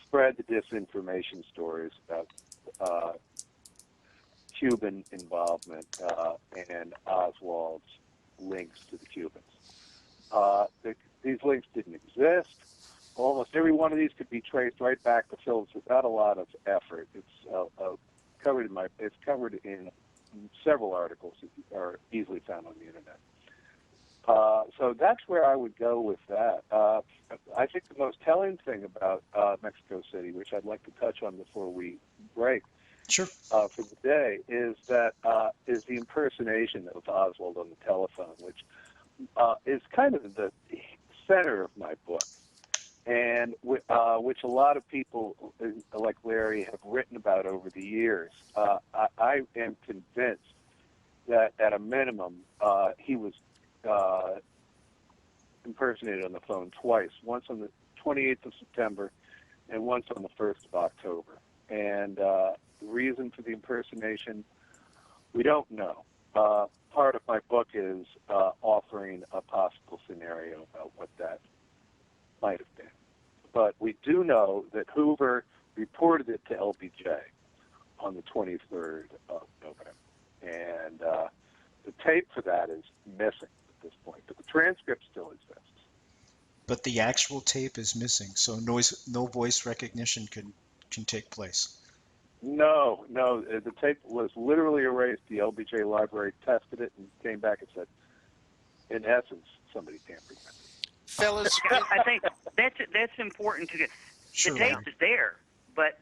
spread the disinformation stories about Cuban involvement and Oswald's links to the Cubans. These links didn't exist. Almost every one of these could be traced right back to Phillips without a lot of effort. It's covered in several articles that are easily found on the internet. So that's where I would go with that. I think the most telling thing about Mexico City, which I'd like to touch on before we break, Sure. for the day, is the impersonation of Oswald on the telephone, which is kind of the center of my book, and which a lot of people like Larry have written about over the years. I am convinced that at a minimum he was impersonated on the phone twice, once on the 28th of September and once on the 1st of October. And the reason for the impersonation, we don't know. Part of my book is offering a possible scenario about what that might have been. But we do know that Hoover reported it to LBJ on the 23rd of November. And the tape for that is missing at this point, but the transcript still exists. But the actual tape is missing, so no voice recognition can can take place. No, the tape was literally erased. The LBJ library tested it and came back and said, in essence, somebody tampered with it. Fellas, I think that's important to get. Sure. The tape is there, but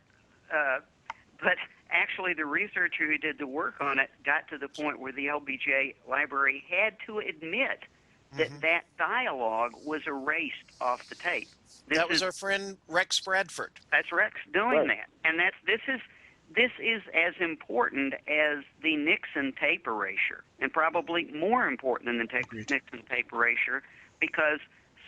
actually the researcher who did the work on it got to the point where the LBJ library had to admit that that dialogue was erased off the tape. That was our friend Rex Bradford. That's Rex doing that, and this is as important as the Nixon tape erasure, and probably more important than the Nixon tape erasure, because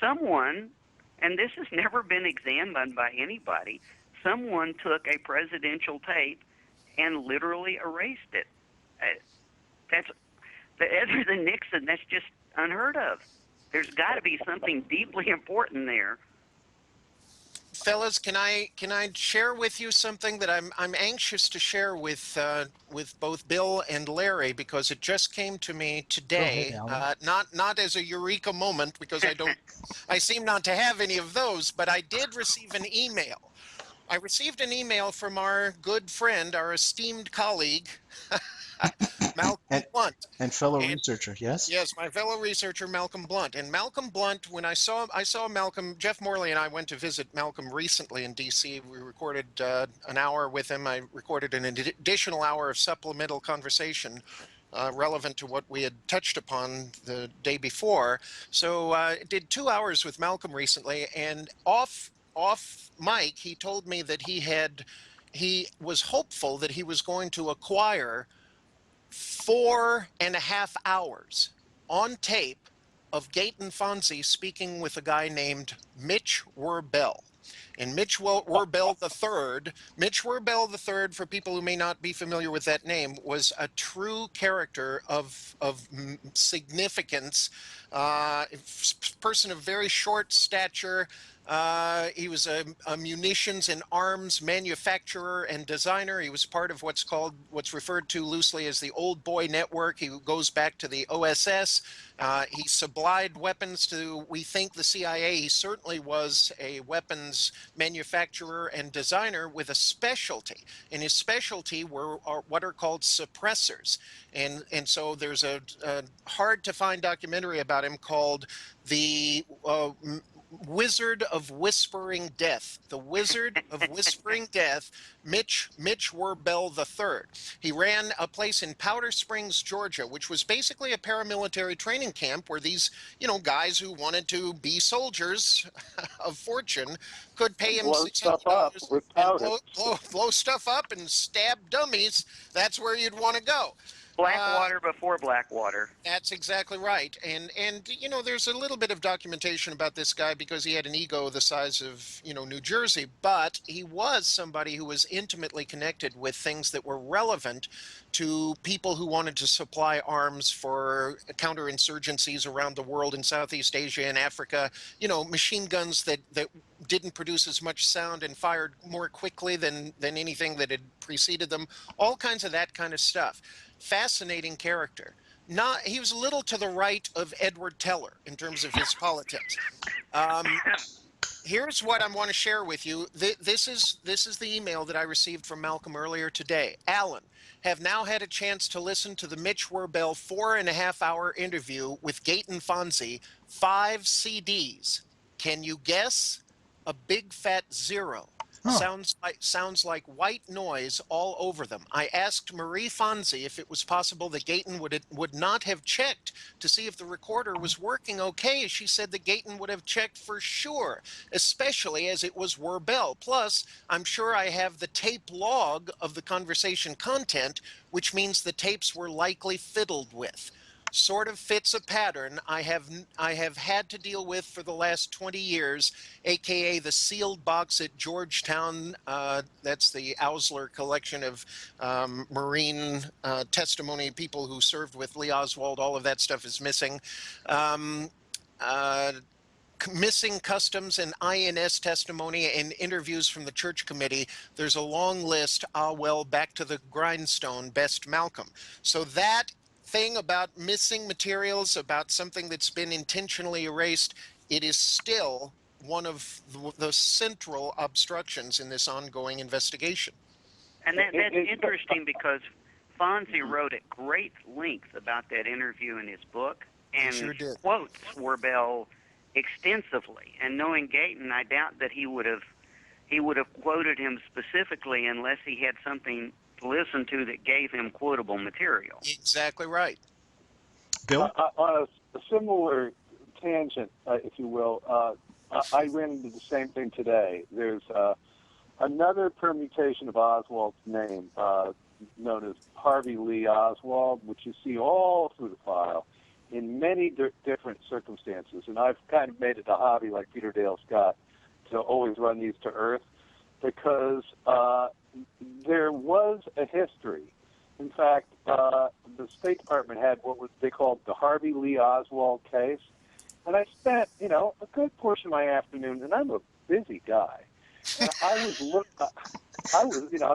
someone, and this has never been examined by anybody, someone took a presidential tape and literally erased it. That's other than Nixon, that's just unheard of. There's got to be something deeply important there. Fellas, can I share with you something that I'm anxious to share with both Bill and Larry, because it just came to me today. Go ahead, not as a eureka moment, because I seem not to have any of those, but I did receive an email. I received an email from our good friend, our esteemed colleague, Malcolm Blunt. And fellow researcher, yes? Yes, my fellow researcher, Malcolm Blunt. And Malcolm Blunt, when I saw Malcolm, Jeff Morley and I went to visit Malcolm recently in D.C. We recorded an hour with him. I recorded an additional hour of supplemental conversation relevant to what we had touched upon the day before. So I did 2 hours with Malcolm recently, and off mic, he told me that he was hopeful that he was going to acquire 4.5 hours on tape of Gaten Fonzie speaking with a guy named Mitch Werbel. And Mitch Werbel III, for people who may not be familiar with that name, was a true character of significance, person of very short stature. He was a munitions and arms manufacturer and designer. He was part of what's referred to loosely as the Old Boy Network. He goes back to the OSS. He supplied weapons to, we think, the CIA. He certainly was a weapons manufacturer and designer with a specialty. And his specialty were what are called suppressors. And so there's a hard to find documentary about him called The Wizard of Whispering Death. The Wizard of Whispering Death, Mitch Werbel III. He ran a place in Powder Springs, Georgia, which was basically a paramilitary training camp where these, guys who wanted to be soldiers of fortune could pay him $600 and blow stuff up and stab dummies. That's where you'd want to go. Blackwater before Blackwater. That's exactly right. And there's a little bit of documentation about this guy because he had an ego the size of, New Jersey, but he was somebody who was intimately connected with things that were relevant to people who wanted to supply arms for counterinsurgencies around the world in Southeast Asia and Africa, machine guns that didn't produce as much sound and fired more quickly than anything that had preceded them, all kinds of that kind of stuff. Fascinating character. He was a little to the right of Edward Teller in terms of his politics. Here's what I want to share with you. This is the email that I received from Malcolm earlier today. Alan, have now had a chance to listen to the Mitch Werbel 4.5 hour interview with Gaten Fonzie, 5 CDs. Can you guess? A big fat 0. Huh. Sounds like white noise all over them. I asked Marie Fonzie if it was possible that Gaten would not have checked to see if the recorder was working okay. She said that Gaten would have checked for sure, especially as it was Werbel. Plus, I'm sure I have the tape log of the conversation content, which means the tapes were likely fiddled with. Sort of fits a pattern I have had to deal with for the last 20 years, aka the sealed box at Georgetown. That's the Ausler collection of Marine testimony, people who served with Lee Oswald. All of that stuff is missing. Missing customs and INS testimony and interviews from the church committee. There's a long list. Back to the grindstone, best Malcolm. So that thing about missing materials, about something that's been intentionally erased, it is still one of the central obstructions in this ongoing investigation. And that's interesting because Fonzie wrote at great length about that interview in his book, and Sure did. quotes Swerbell extensively. And knowing Gayton, I doubt that he would have quoted him specifically unless he had something to listen to that gave him quotable material. Exactly right. Bill? On a similar tangent, if you will, I ran into the same thing today. There's another permutation of Oswald's name, known as Harvey Lee Oswald, which you see all through the file in many different circumstances. And I've kind of made it a hobby, like Peter Dale Scott, to always run these to earth, because there was a history. In fact, the State Department had what they called the Harvey Lee Oswald case. And I spent, a good portion of my afternoon, and I'm a busy guy. And I've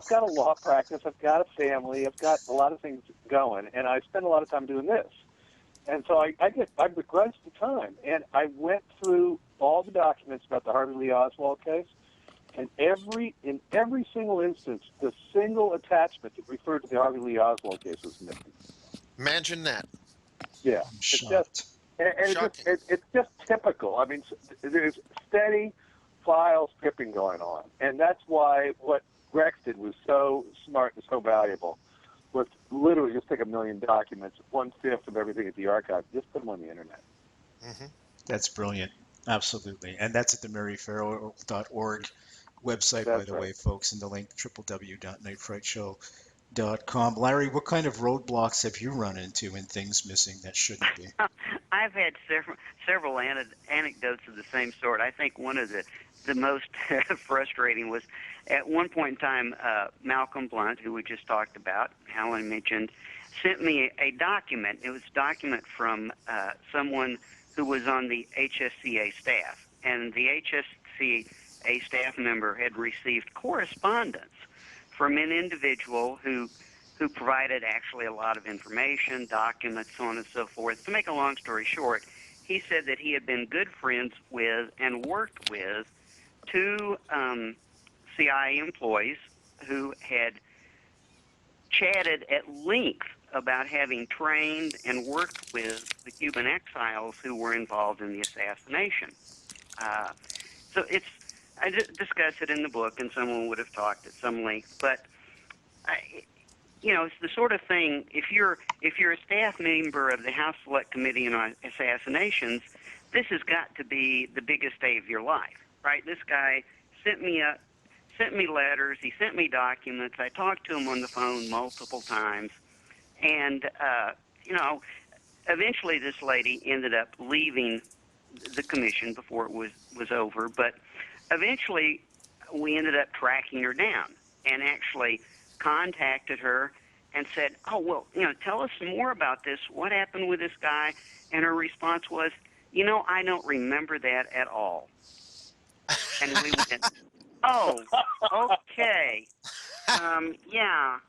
got a law practice, I've got a family, I've got a lot of things going, and I spend a lot of time doing this. And so I begrudged the time, and I went through all the documents about the Harvey Lee Oswald case, and in every single instance, the single attachment that referred to the Harvey Lee Oswald case was missing. Imagine that. Yeah, I'm shocked. It's just typical. I mean, there's steady file stripping going on, and that's why what Rex did was so smart and so valuable. Was literally just take 1 million documents, 1/5 of everything at the archive, just put them on the internet. Mm-hmm. That's brilliant. Absolutely. And that's at the maryfarrell.org website, by the way, folks, and the link www.nightfrightshow.com. Larry, what kind of roadblocks have you run into in things missing that shouldn't be? I've had several anecdotes of the same sort. I think one of the most frustrating was at one point in time, Malcolm Blunt, who we just talked about, Helen mentioned, sent me a document. It was a document from someone who was on the HSCA staff. And the HSCA staff member had received correspondence from an individual who provided actually a lot of information, documents, so on and so forth. To make a long story short, he said that he had been good friends with and worked with 2 CIA employees who had chatted at length about having trained and worked with the Cuban exiles who were involved in the assassination. So I discuss it in the book, and someone would have talked at some length, but it's the sort of thing. If you're a staff member of the House Select Committee on Assassinations, this has got to be the biggest day of your life, right? This guy sent me letters. He sent me documents. I talked to him on the phone multiple times, and eventually this lady ended up leaving the commission before it was over. But eventually, we ended up tracking her down and actually contacted her and said, "Oh, well, tell us some more about this. What happened with this guy?" And her response was, "I don't remember that at all." And we went, "Oh, okay, yeah."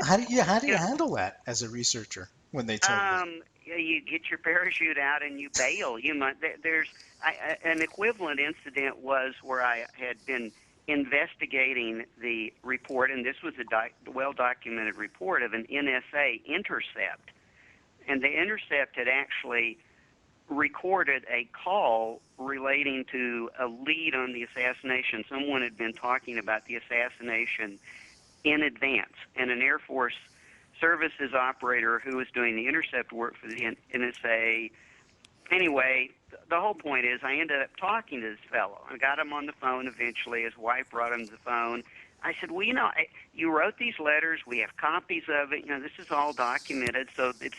How do you handle that as a researcher when they tell you? You get your parachute out and you bail. There's an equivalent incident was where I had been investigating the report, and this was a well-documented report of an NSA intercept. And the intercept had actually recorded a call relating to a lead on the assassination. Someone had been talking about the assassination in advance, and an Air Force services operator who was doing the intercept work for the NSA. Anyway, the whole point is I ended up talking to this fellow. I got him on the phone eventually. His wife brought him to the phone. I said, "Well, you wrote these letters. We have copies of it. This is all documented, so it's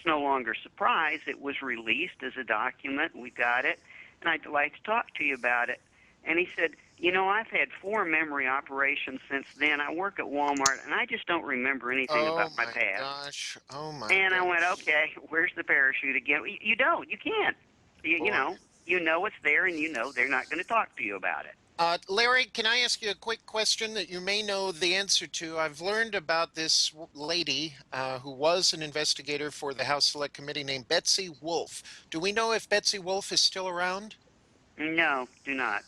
no longer a surprise. It was released as a document. We got it, and I'd like to talk to you about it." And he said, "I've had 4 memory operations since then. I work at Walmart, and I just don't remember anything about my past." Gosh. Oh, my And gosh. I went, "Okay, where's the parachute again?" You don't. You can't. You know it's there, and they're not going to talk to you about it. Larry, can I ask you a quick question that you may know the answer to? I've learned about this lady who was an investigator for the House Select Committee named Betsy Wolfe. Do we know if Betsy Wolfe is still around? No, do not.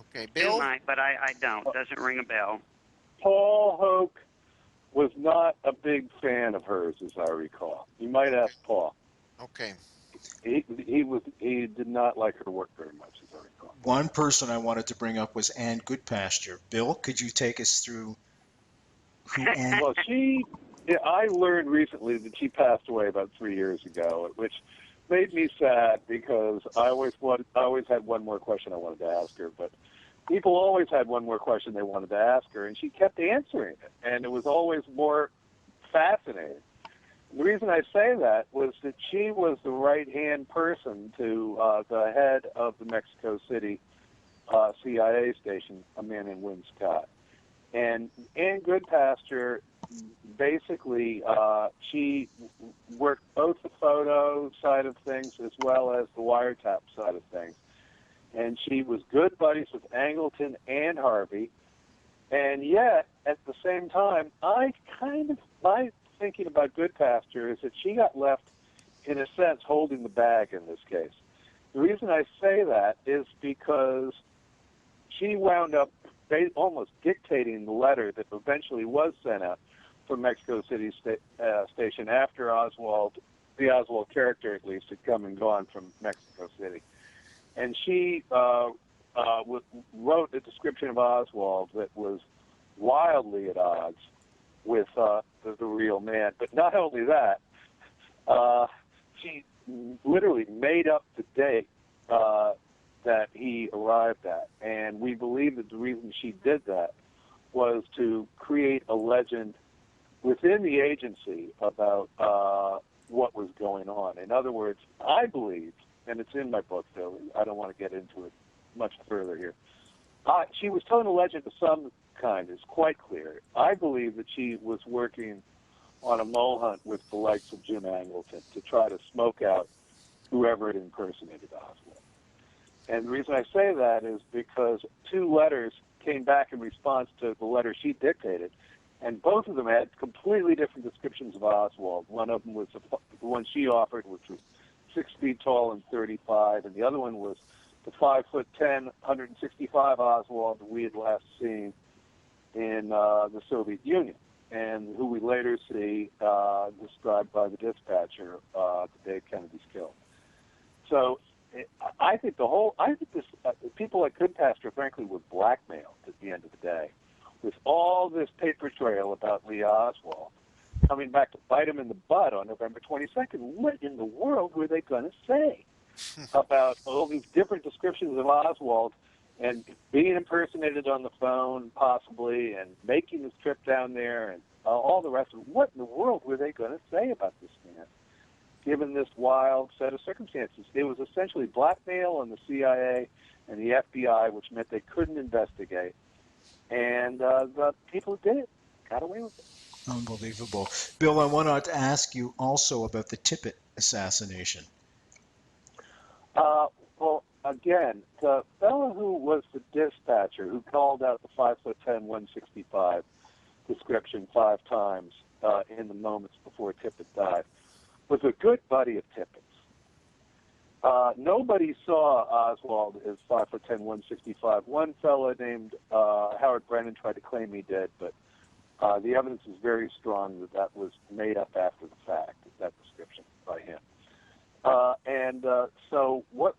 Okay, Do Bill? might, but I don't. Doesn't ring a bell. Paul Hoke was not a big fan of hers, as I recall. You might ask Paul. Okay. He did not like her work very much, as I recall. One person I wanted to bring up was Ann Goodpasture. Bill, could you take us through who Ann? Well, I learned recently that she passed away about 3 years ago, which made me sad because I always had one more question I wanted to ask her, but people always had one more question they wanted to ask her, and she kept answering it, and it was always more fascinating. The reason I say that was that she was the right-hand person to the head of the Mexico City CIA station, a man named Win Scott. And Ann Goodpasture, basically, she worked both the photo side of things as well as the wiretap side of things. And she was good buddies with Angleton and Harvey. And yet, at the same time, my thinking about Goodpasture is that she got left, in a sense, holding the bag in this case. The reason I say that is because she wound up almost dictating the letter that eventually was sent out from Mexico City station after the Oswald character at least, had come and gone from Mexico City. And she wrote a description of Oswald that was wildly at odds with the real man. But not only that, she literally made up the date that he arrived at. And we believe that the reason she did that was to create a legend within the agency about what was going on. In other words, I believe, and it's in my book, though, I don't want to get into it much further here. She was telling a legend of some kind, it's quite clear. I believe that she was working on a mole hunt with the likes of Jim Angleton to try to smoke out whoever had impersonated Oswald. And the reason I say that is because 2 letters came back in response to the letter she dictated, and both of them had completely different descriptions of Oswald. One of them was the one she offered, which was 6 feet tall and 35, and the other one was the 5'10", 165 Oswald that we had last seen in the Soviet Union, and who we later see described by the dispatcher the day Kennedy's killed. So I think people like Goodpasture, frankly, were blackmailed at the end of the day, with all this paper trail about Lee Oswald coming back to bite him in the butt on November 22nd. What in the world were they going to say about all these different descriptions of Oswald and being impersonated on the phone, possibly, and making this trip down there, and all the rest of it? What in the world were they going to say about this man, given this wild set of circumstances? It was essentially blackmail on the CIA and the FBI, which meant they couldn't investigate. And the people who did it got away with it. Unbelievable. Bill, I wanted to ask you also about the Tippit assassination. Well, again, the fellow who was the dispatcher who called out the 5'10", 165 description 5 times in the moments before Tippit died was a good buddy of Tippit's. Nobody saw Oswald as 5'10", 165. One fellow named Howard Brennan tried to claim he did, but the evidence is very strong that that was made up after the fact, that description by him. So what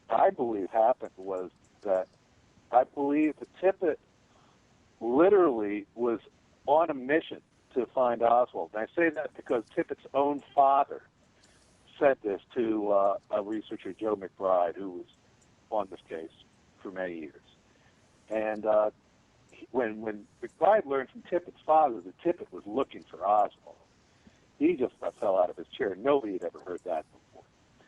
I believe happened was that I believe that Tippit literally was on a mission to find Oswald. And I say that because Tippit's own father said this to a researcher, Joe McBride, who was on this case for many years. And when McBride learned from Tippit's father that Tippit was looking for Oswald, he just fell out of his chair. Nobody had ever heard that before.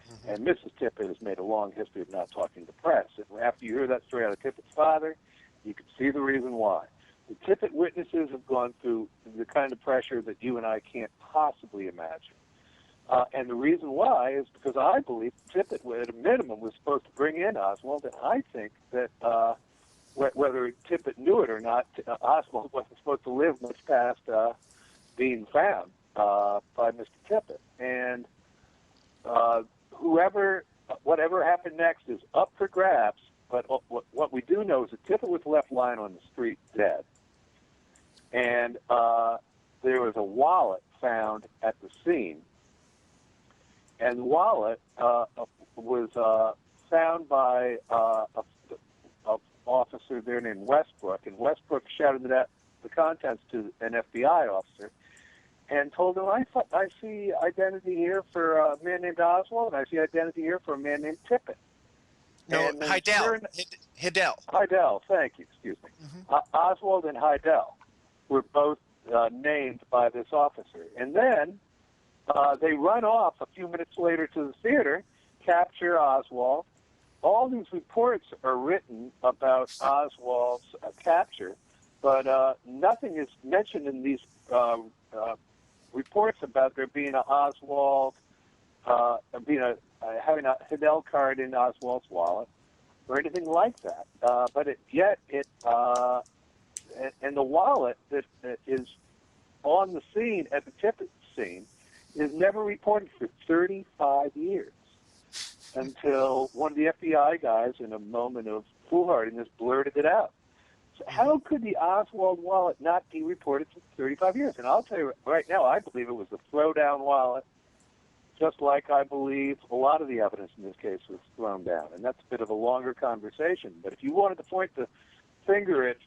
Mm-hmm. And Mrs. Tippit has made a long history of not talking to the press. And after you hear that story out of Tippit's father, you can see the reason why. The Tippit witnesses have gone through the kind of pressure that you and I can't possibly imagine. And the reason why is because I believe Tippit, at a minimum, was supposed to bring in Oswald, and I think that whether Tippit knew it or not, Oswald wasn't supposed to live much past being found by Mr. Tippit. And whatever happened next is up for grabs. But what we do know is that Tippit was left lying on the street dead. And there was a wallet found at the scene. And the wallet was found by an officer there named Westbrook. And Westbrook shouted the contents to an FBI officer and told him, I see identity here for a man named Oswald, and I see identity here for a man named Tippit. No, Hidell. Hidell, thank you, excuse me. Oswald and Hidell were both named by this officer. And then they run off a few minutes later to the theater, capture Oswald. All these reports are written about Oswald's capture, but nothing is mentioned in these reports about there being an Oswald, having a Hidell card in Oswald's wallet or anything like that. But and the wallet that is on the scene at the Tippit scene is never reported for 35 years until one of the FBI guys, in a moment of foolhardiness, blurted it out. So how could the Oswald wallet not be reported for 35 years? And I'll tell you right now, I believe it was a throwdown wallet, just like I believe a lot of the evidence in this case was thrown down. And that's a bit of a longer conversation. But if you wanted to point the finger at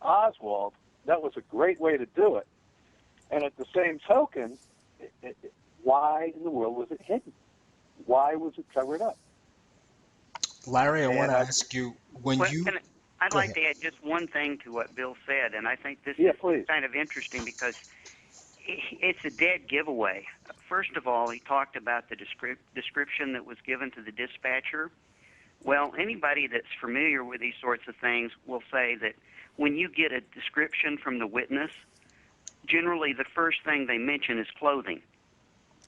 Oswald, that was a great way to do it. And at the same token, why in the world was it hidden? Why was it covered up? Larry, I want to ask you, I'd like to add just one thing to what Bill said, and I think this is kind of interesting because it's a dead giveaway. First of all, he talked about the description that was given to the dispatcher. Well, anybody that's familiar with these sorts of things will say that when you get a description from the witness, generally the first thing they mention is clothing.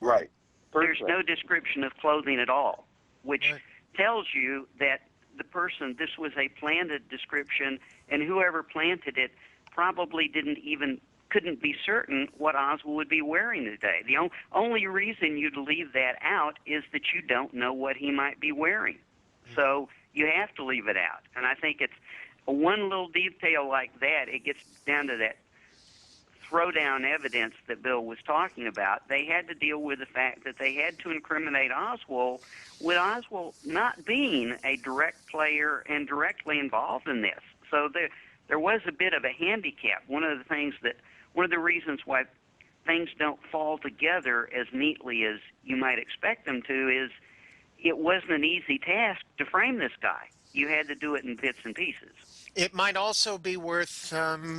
Right. There's no description of clothing at all, which tells you that the person, this was a planted description, and whoever planted it probably couldn't be certain what Oswald would be wearing today. The only reason you'd leave that out is that you don't know what he might be wearing. So you have to leave it out. And I think it's one little detail like that, it gets down to that throwdown evidence that Bill was talking about. They had to deal with the fact that they had to incriminate Oswald with Oswald not being a direct player and directly involved in this. So there was a bit of a handicap. One of the reasons why things don't fall together as neatly as you might expect them to is it wasn't an easy task to frame this guy. You had to do it in bits and pieces. It might also be worth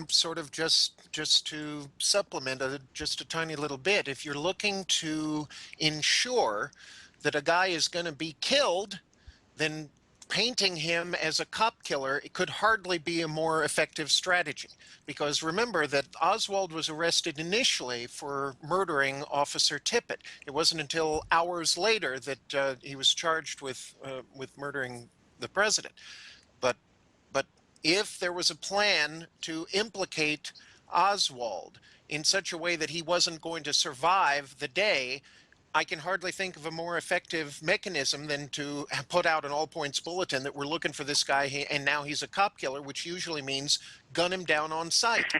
sort of just to supplement just a tiny little bit. If you're looking to ensure that a guy is going to be killed, then painting him as a cop killer, it could hardly be a more effective strategy. Because remember that Oswald was arrested initially for murdering Officer Tippit. It wasn't until hours later that he was charged with murdering the president. But if there was a plan to implicate Oswald in such a way that he wasn't going to survive the day, I can hardly think of a more effective mechanism than to put out an all-points bulletin that we're looking for this guy and now he's a cop killer, which usually means gun him down on sight.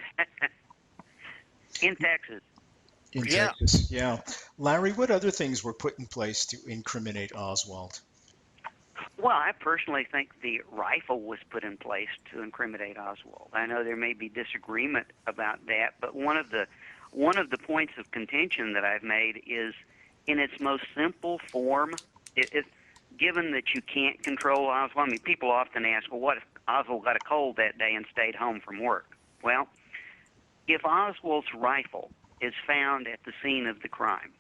In Texas. In Texas, yeah. Larry, what other things were put in place to incriminate Oswald? Well, I personally think the rifle was put in place to incriminate Oswald. I know there may be disagreement about that, but one of the points of contention that I've made is in its most simple form, given that you can't control Oswald. I mean, people often ask, well, what if Oswald got a cold that day and stayed home from work? Well, if Oswald's rifle is found at the scene of the crime,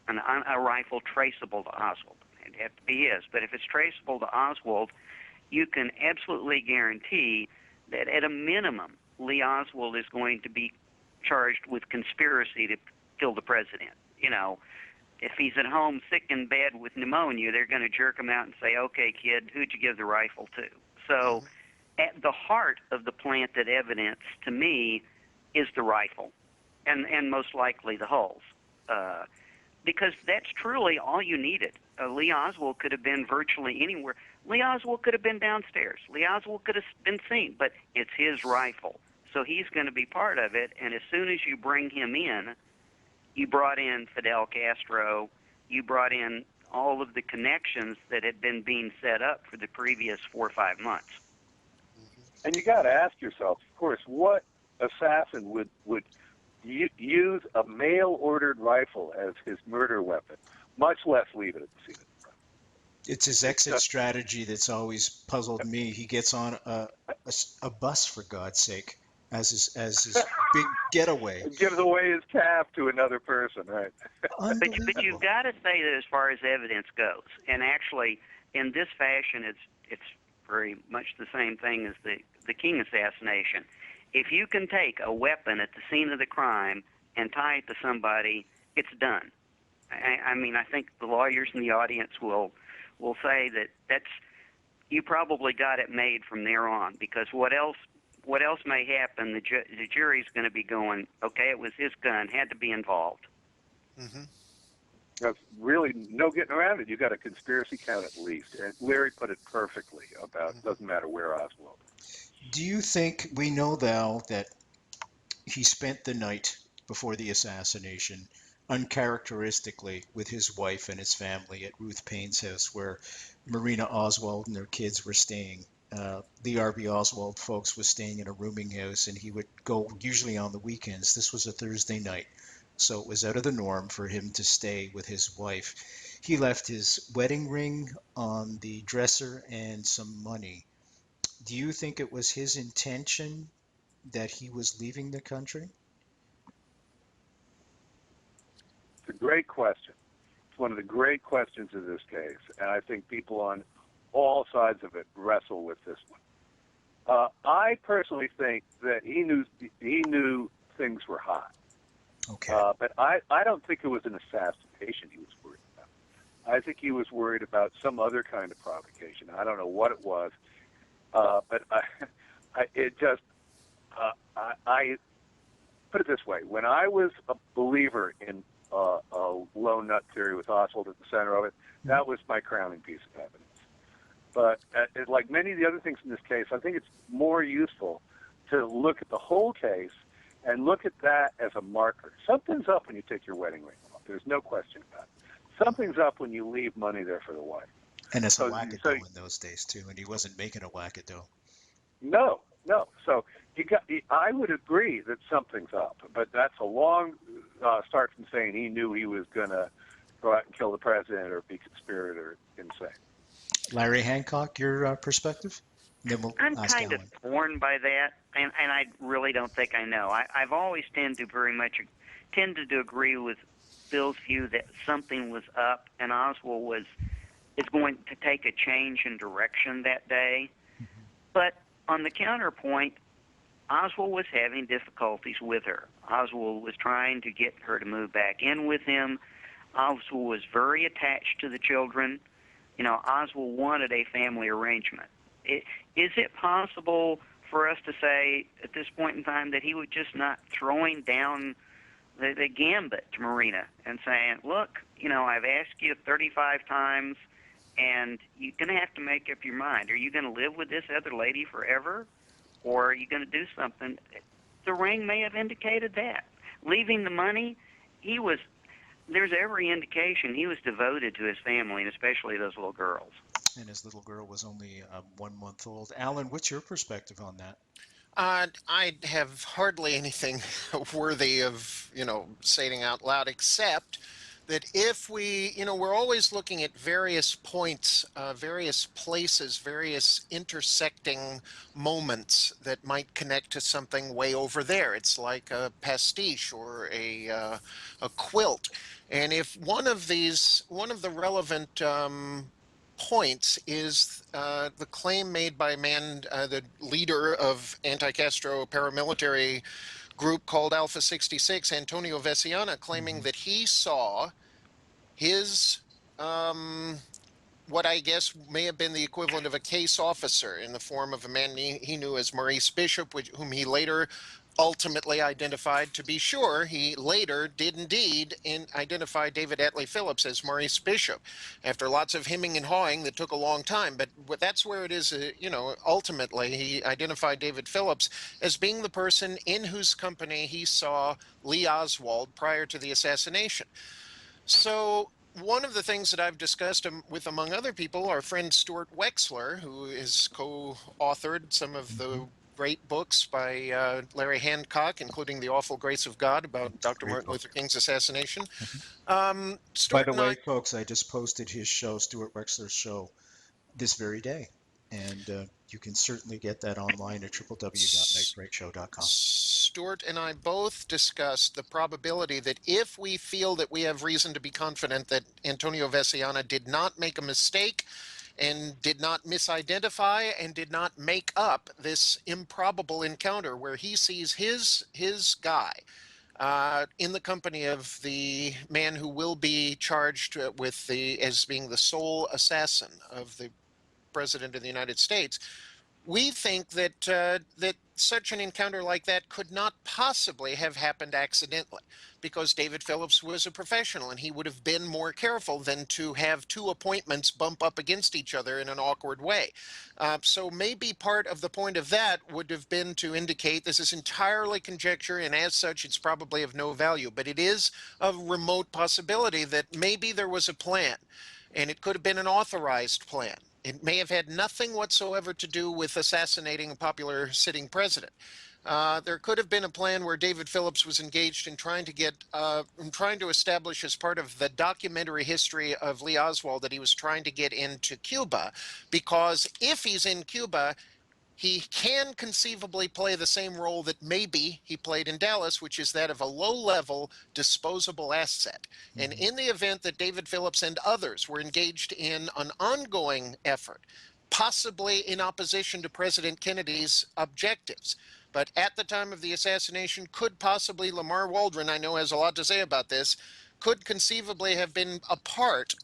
a rifle traceable to Oswald, it'd have to be his, but if it's traceable to Oswald, you can absolutely guarantee that at a minimum, Lee Oswald is going to be charged with conspiracy to kill the president. You know, if he's at home sick in bed with pneumonia, they're going to jerk him out and say, okay, kid, who'd you give the rifle to? So at the heart of the planted evidence, to me, is the rifle, and most likely the hulls, because that's truly all you needed. Lee Oswald could have been virtually anywhere. Lee Oswald could have been downstairs. Lee Oswald could have been seen, but it's his rifle, so he's going to be part of it. And as soon as you bring him in, you brought in Fidel Castro, you brought in all of the connections that had been being set up for the previous 4 or 5 months. And you got to ask yourself, of course, what assassin would use a mail-ordered rifle as his murder weapon, much less leave it at the scene. It's his exit strategy that's always puzzled me. He gets on a bus, for God's sake, as his big getaway. Gives away his cab to another person, right? But you've got to say that as far as evidence goes, and actually, in this fashion, it's very much the same thing as the King assassination. If you can take a weapon at the scene of the crime and tie it to somebody, it's done. I mean, I think the lawyers in the audience will say that's you probably got it made from there on, because what else may happen? The jury's going to be going, okay, it was his gun, had to be involved. Mm-hmm. That's really no getting around it. You got a conspiracy count at least. And Larry put it perfectly about it doesn't matter where Oswald. Do you think, we know now that he spent the night before the assassination uncharacteristically with his wife and his family at Ruth Payne's house, where Marina Oswald and their kids were staying. The R.B. Oswald folks was staying in a rooming house, and he would go usually on the weekends. This was a Thursday night, so it was out of the norm for him to stay with his wife. He left his wedding ring on the dresser and some money. Do you think it was his intention that he was leaving the country? It's a great question. It's one of the great questions of this case, and I think people on all sides of it wrestle with this one. I personally think that he knew things were hot. Okay. But I don't think it was an assassination he was worried about. I think he was worried about some other kind of provocation. I don't know what it was, but I put it this way: when I was a believer in a lone nut theory with Oswald at the center of it, that was my crowning piece of evidence. But like many of the other things in this case, I think it's more useful to look at the whole case and look at that as a marker. Something's up when you take your wedding ring off. There's no question about it. Something's up when you leave money there for the wife. And it's a wackadoo in those days, too, and he wasn't making a wackadoo. No. So I would agree that something's up, but that's a long start from saying he knew he was going to go out and kill the president or be conspirator insane. Larry Hancock, your perspective? I'm kind of torn by that, and I really don't think I know. I've always tended to agree with Bill's view that something was up, and Oswald is going to take a change in direction that day. But on the counterpoint, Oswald was having difficulties with her. Oswald was trying to get her to move back in with him. Oswald was very attached to the children. You know, Oswald wanted a family arrangement. Is it possible for us to say at this point in time that he was just not throwing down the gambit to Marina and saying, look, you know, I've asked you 35 times, and you're going to have to make up your mind. Are you going to live with this other lady forever, or are you going to do something? The ring may have indicated that. Leaving the money, there's every indication he was devoted to his family, and especially those little girls. And his little girl was only 1 month old. Alan, what's your perspective on that? I have hardly anything worthy of, saying out loud, except that if we're always looking at various points, various places, various intersecting moments that might connect to something way over there. It's like a pastiche or a quilt. And if one of the relevant points is the claim made by the leader of anti-Castro paramilitary group called Alpha 66, Antonio Veciana, claiming that he saw his what I guess may have been the equivalent of a case officer in the form of a man he knew as Maurice Bishop, whom he later ultimately identified. To be sure, he later did indeed identify David Atlee Phillips as Maurice Bishop after lots of hemming and hawing that took a long time. But that's where it is, ultimately he identified David Phillips as being the person in whose company he saw Lee Oswald prior to the assassination. So one of the things that I've discussed with, among other people, our friend Stuart Wexler, who has co-authored some of the great books by Larry Hancock, including The Awful Grace of God about Dr. Great Martin book. Luther King's assassination. By Stuart the and I, way, folks, I just posted his show, Stuart Wexler's show, this very day. And you can certainly get that online at www.nightfrightshow.com. Stuart and I both discussed the probability that if we feel that we have reason to be confident that Antonio Veciana did not make a mistake and did not misidentify and did not make up this improbable encounter where he sees his guy in the company of the man who will be charged with as being the sole assassin of the President of the United States. We think that that such an encounter like that could not possibly have happened accidentally, because David Phillips was a professional and he would have been more careful than to have two appointments bump up against each other in an awkward way. So maybe part of the point of that would have been to indicate this is entirely conjecture, and as such it's probably of no value, but it is a remote possibility that maybe there was a plan, and it could have been an authorized plan. It may have had nothing whatsoever to do with assassinating a popular sitting president. There could have been a plan where David Phillips was engaged in trying to establish, as part of the documentary history of Lee Oswald, that he was trying to get into Cuba, because if he's in Cuba, he can conceivably play the same role that maybe he played in Dallas, which is that of a low-level disposable asset. And in the event that David Phillips and others were engaged in an ongoing effort, possibly in opposition to President Kennedy's objectives, but at the time of the assassination, could possibly, Lamar Waldron, I know, has a lot to say about this, could conceivably have been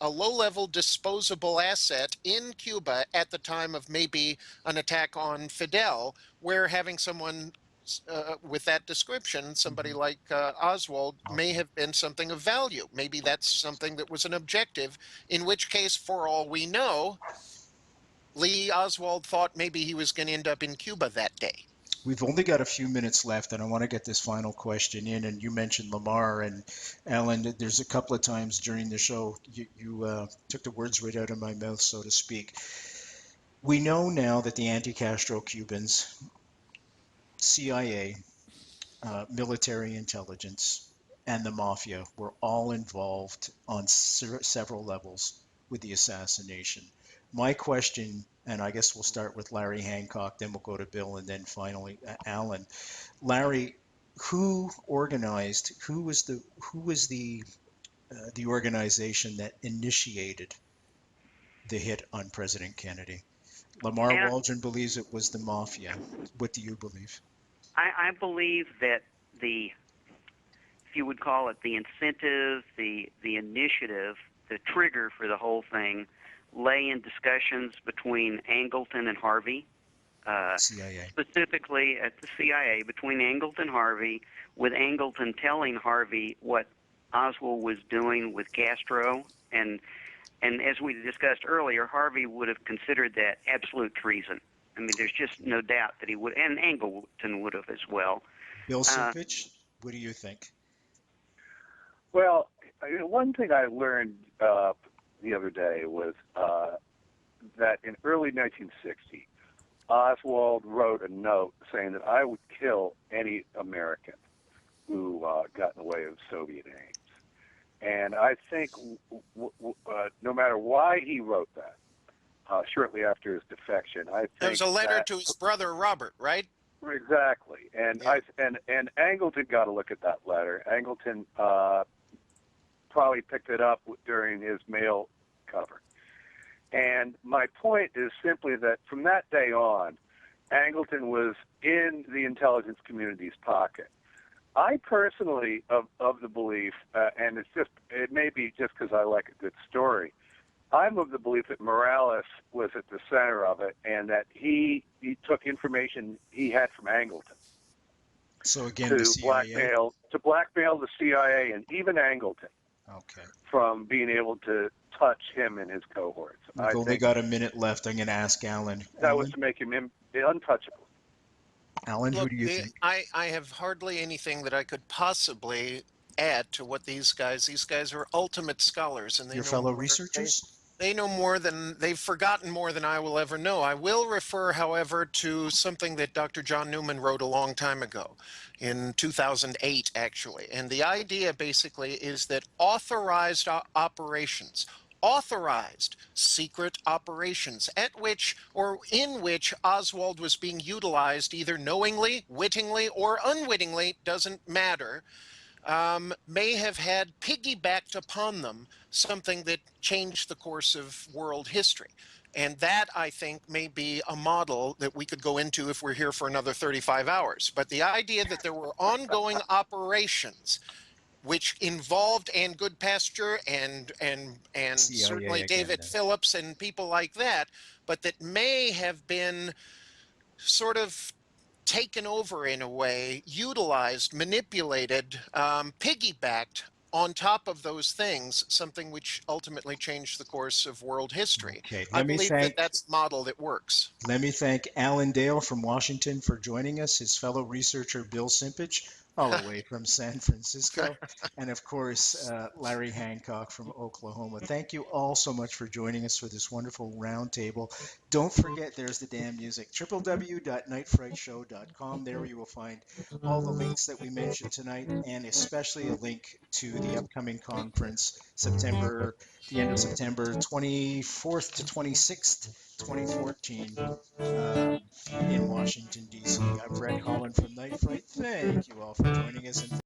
a low-level disposable asset in Cuba at the time of maybe an attack on Fidel, where having someone with that description, somebody like Oswald, may have been something of value. Maybe that's something that was an objective, in which case, for all we know, Lee Oswald thought maybe he was going to end up in Cuba that day. We've only got a few minutes left, and I want to get this final question in. And you mentioned Lamar, and Alan, there's a couple of times during the show you took the words right out of my mouth, so to speak. We know now that the anti-Castro Cubans, CIA, military intelligence, and the mafia were all involved on several levels with the assassination. My question, and I guess we'll start with Larry Hancock, then we'll go to Bill, and then finally Alan. Larry, who organized? Who was the organization that initiated the hit on President Kennedy? Lamar Waldron believes it was the mafia. What do you believe? I believe that if you would call it the incentive, the initiative, the trigger for the whole thing, lay in discussions between Angleton and Harvey, CIA. Specifically at the CIA, between Angleton and Harvey, with Angleton telling Harvey what Oswald was doing with Castro, and as we discussed earlier, Harvey would have considered that absolute treason. I mean, there's just no doubt that he would, and Angleton would have as well. Bill Simpich, what do you think? Well, one thing I learned the other day was that in early 1960, Oswald wrote a note saying that I would kill any American who got in the way of Soviet aims. And I think no matter why he wrote that, shortly after his defection, I think it was a letter to his brother Robert, right? Exactly, and yeah. and Angleton got a look at that letter. Angleton probably picked it up during his mail cover. And my point is simply that from that day on, Angleton was in the intelligence community's pocket. I personally of the belief, and it may be just because I like a good story, I'm of the belief that Morales was at the center of it, and that he took information he had from Angleton So again, the to CIA. blackmail the CIA and even Angleton Okay. from being able to touch him and his cohorts. We've only got a minute left. I'm going to ask Alan. That Alan, was to make him untouchable. Alan, who Look, do you think? I have hardly anything that I could possibly add to what these guys are ultimate scholars, and they Your know fellow more, researchers? they know more than they've forgotten more than I will ever know. I will refer, however, to something that Dr. John Newman wrote a long time ago, in 2008, actually. And the idea basically is that authorized operations, authorized secret operations at which or in which Oswald was being utilized either knowingly, wittingly, or unwittingly, doesn't matter, may have had piggybacked upon them something that changed the course of world history. And that, I think, may be a model that we could go into if we're here for another 35 hours. But the idea that there were ongoing operations which involved Ann Goodpasture and CIA certainly again, David then. Phillips and people like that, but that may have been sort of taken over in a way, utilized, manipulated, piggybacked on top of those things, something which ultimately changed the course of world history. Okay. I believe that that's the model that works. Let me thank Alan Dale from Washington for joining us, his fellow researcher Bill Simpich, all the way from San Francisco, and of course, Larry Hancock from Oklahoma. Thank you all so much for joining us for this wonderful roundtable. Don't forget, there's the damn music, www.nightfrightshow.com. There you will find all the links that we mentioned tonight, and especially a link to the upcoming conference, the end of September 24th to 26th, 2014, in Washington, D.C. I'm Brent Holland from Night Fright. Thank you all for joining us. And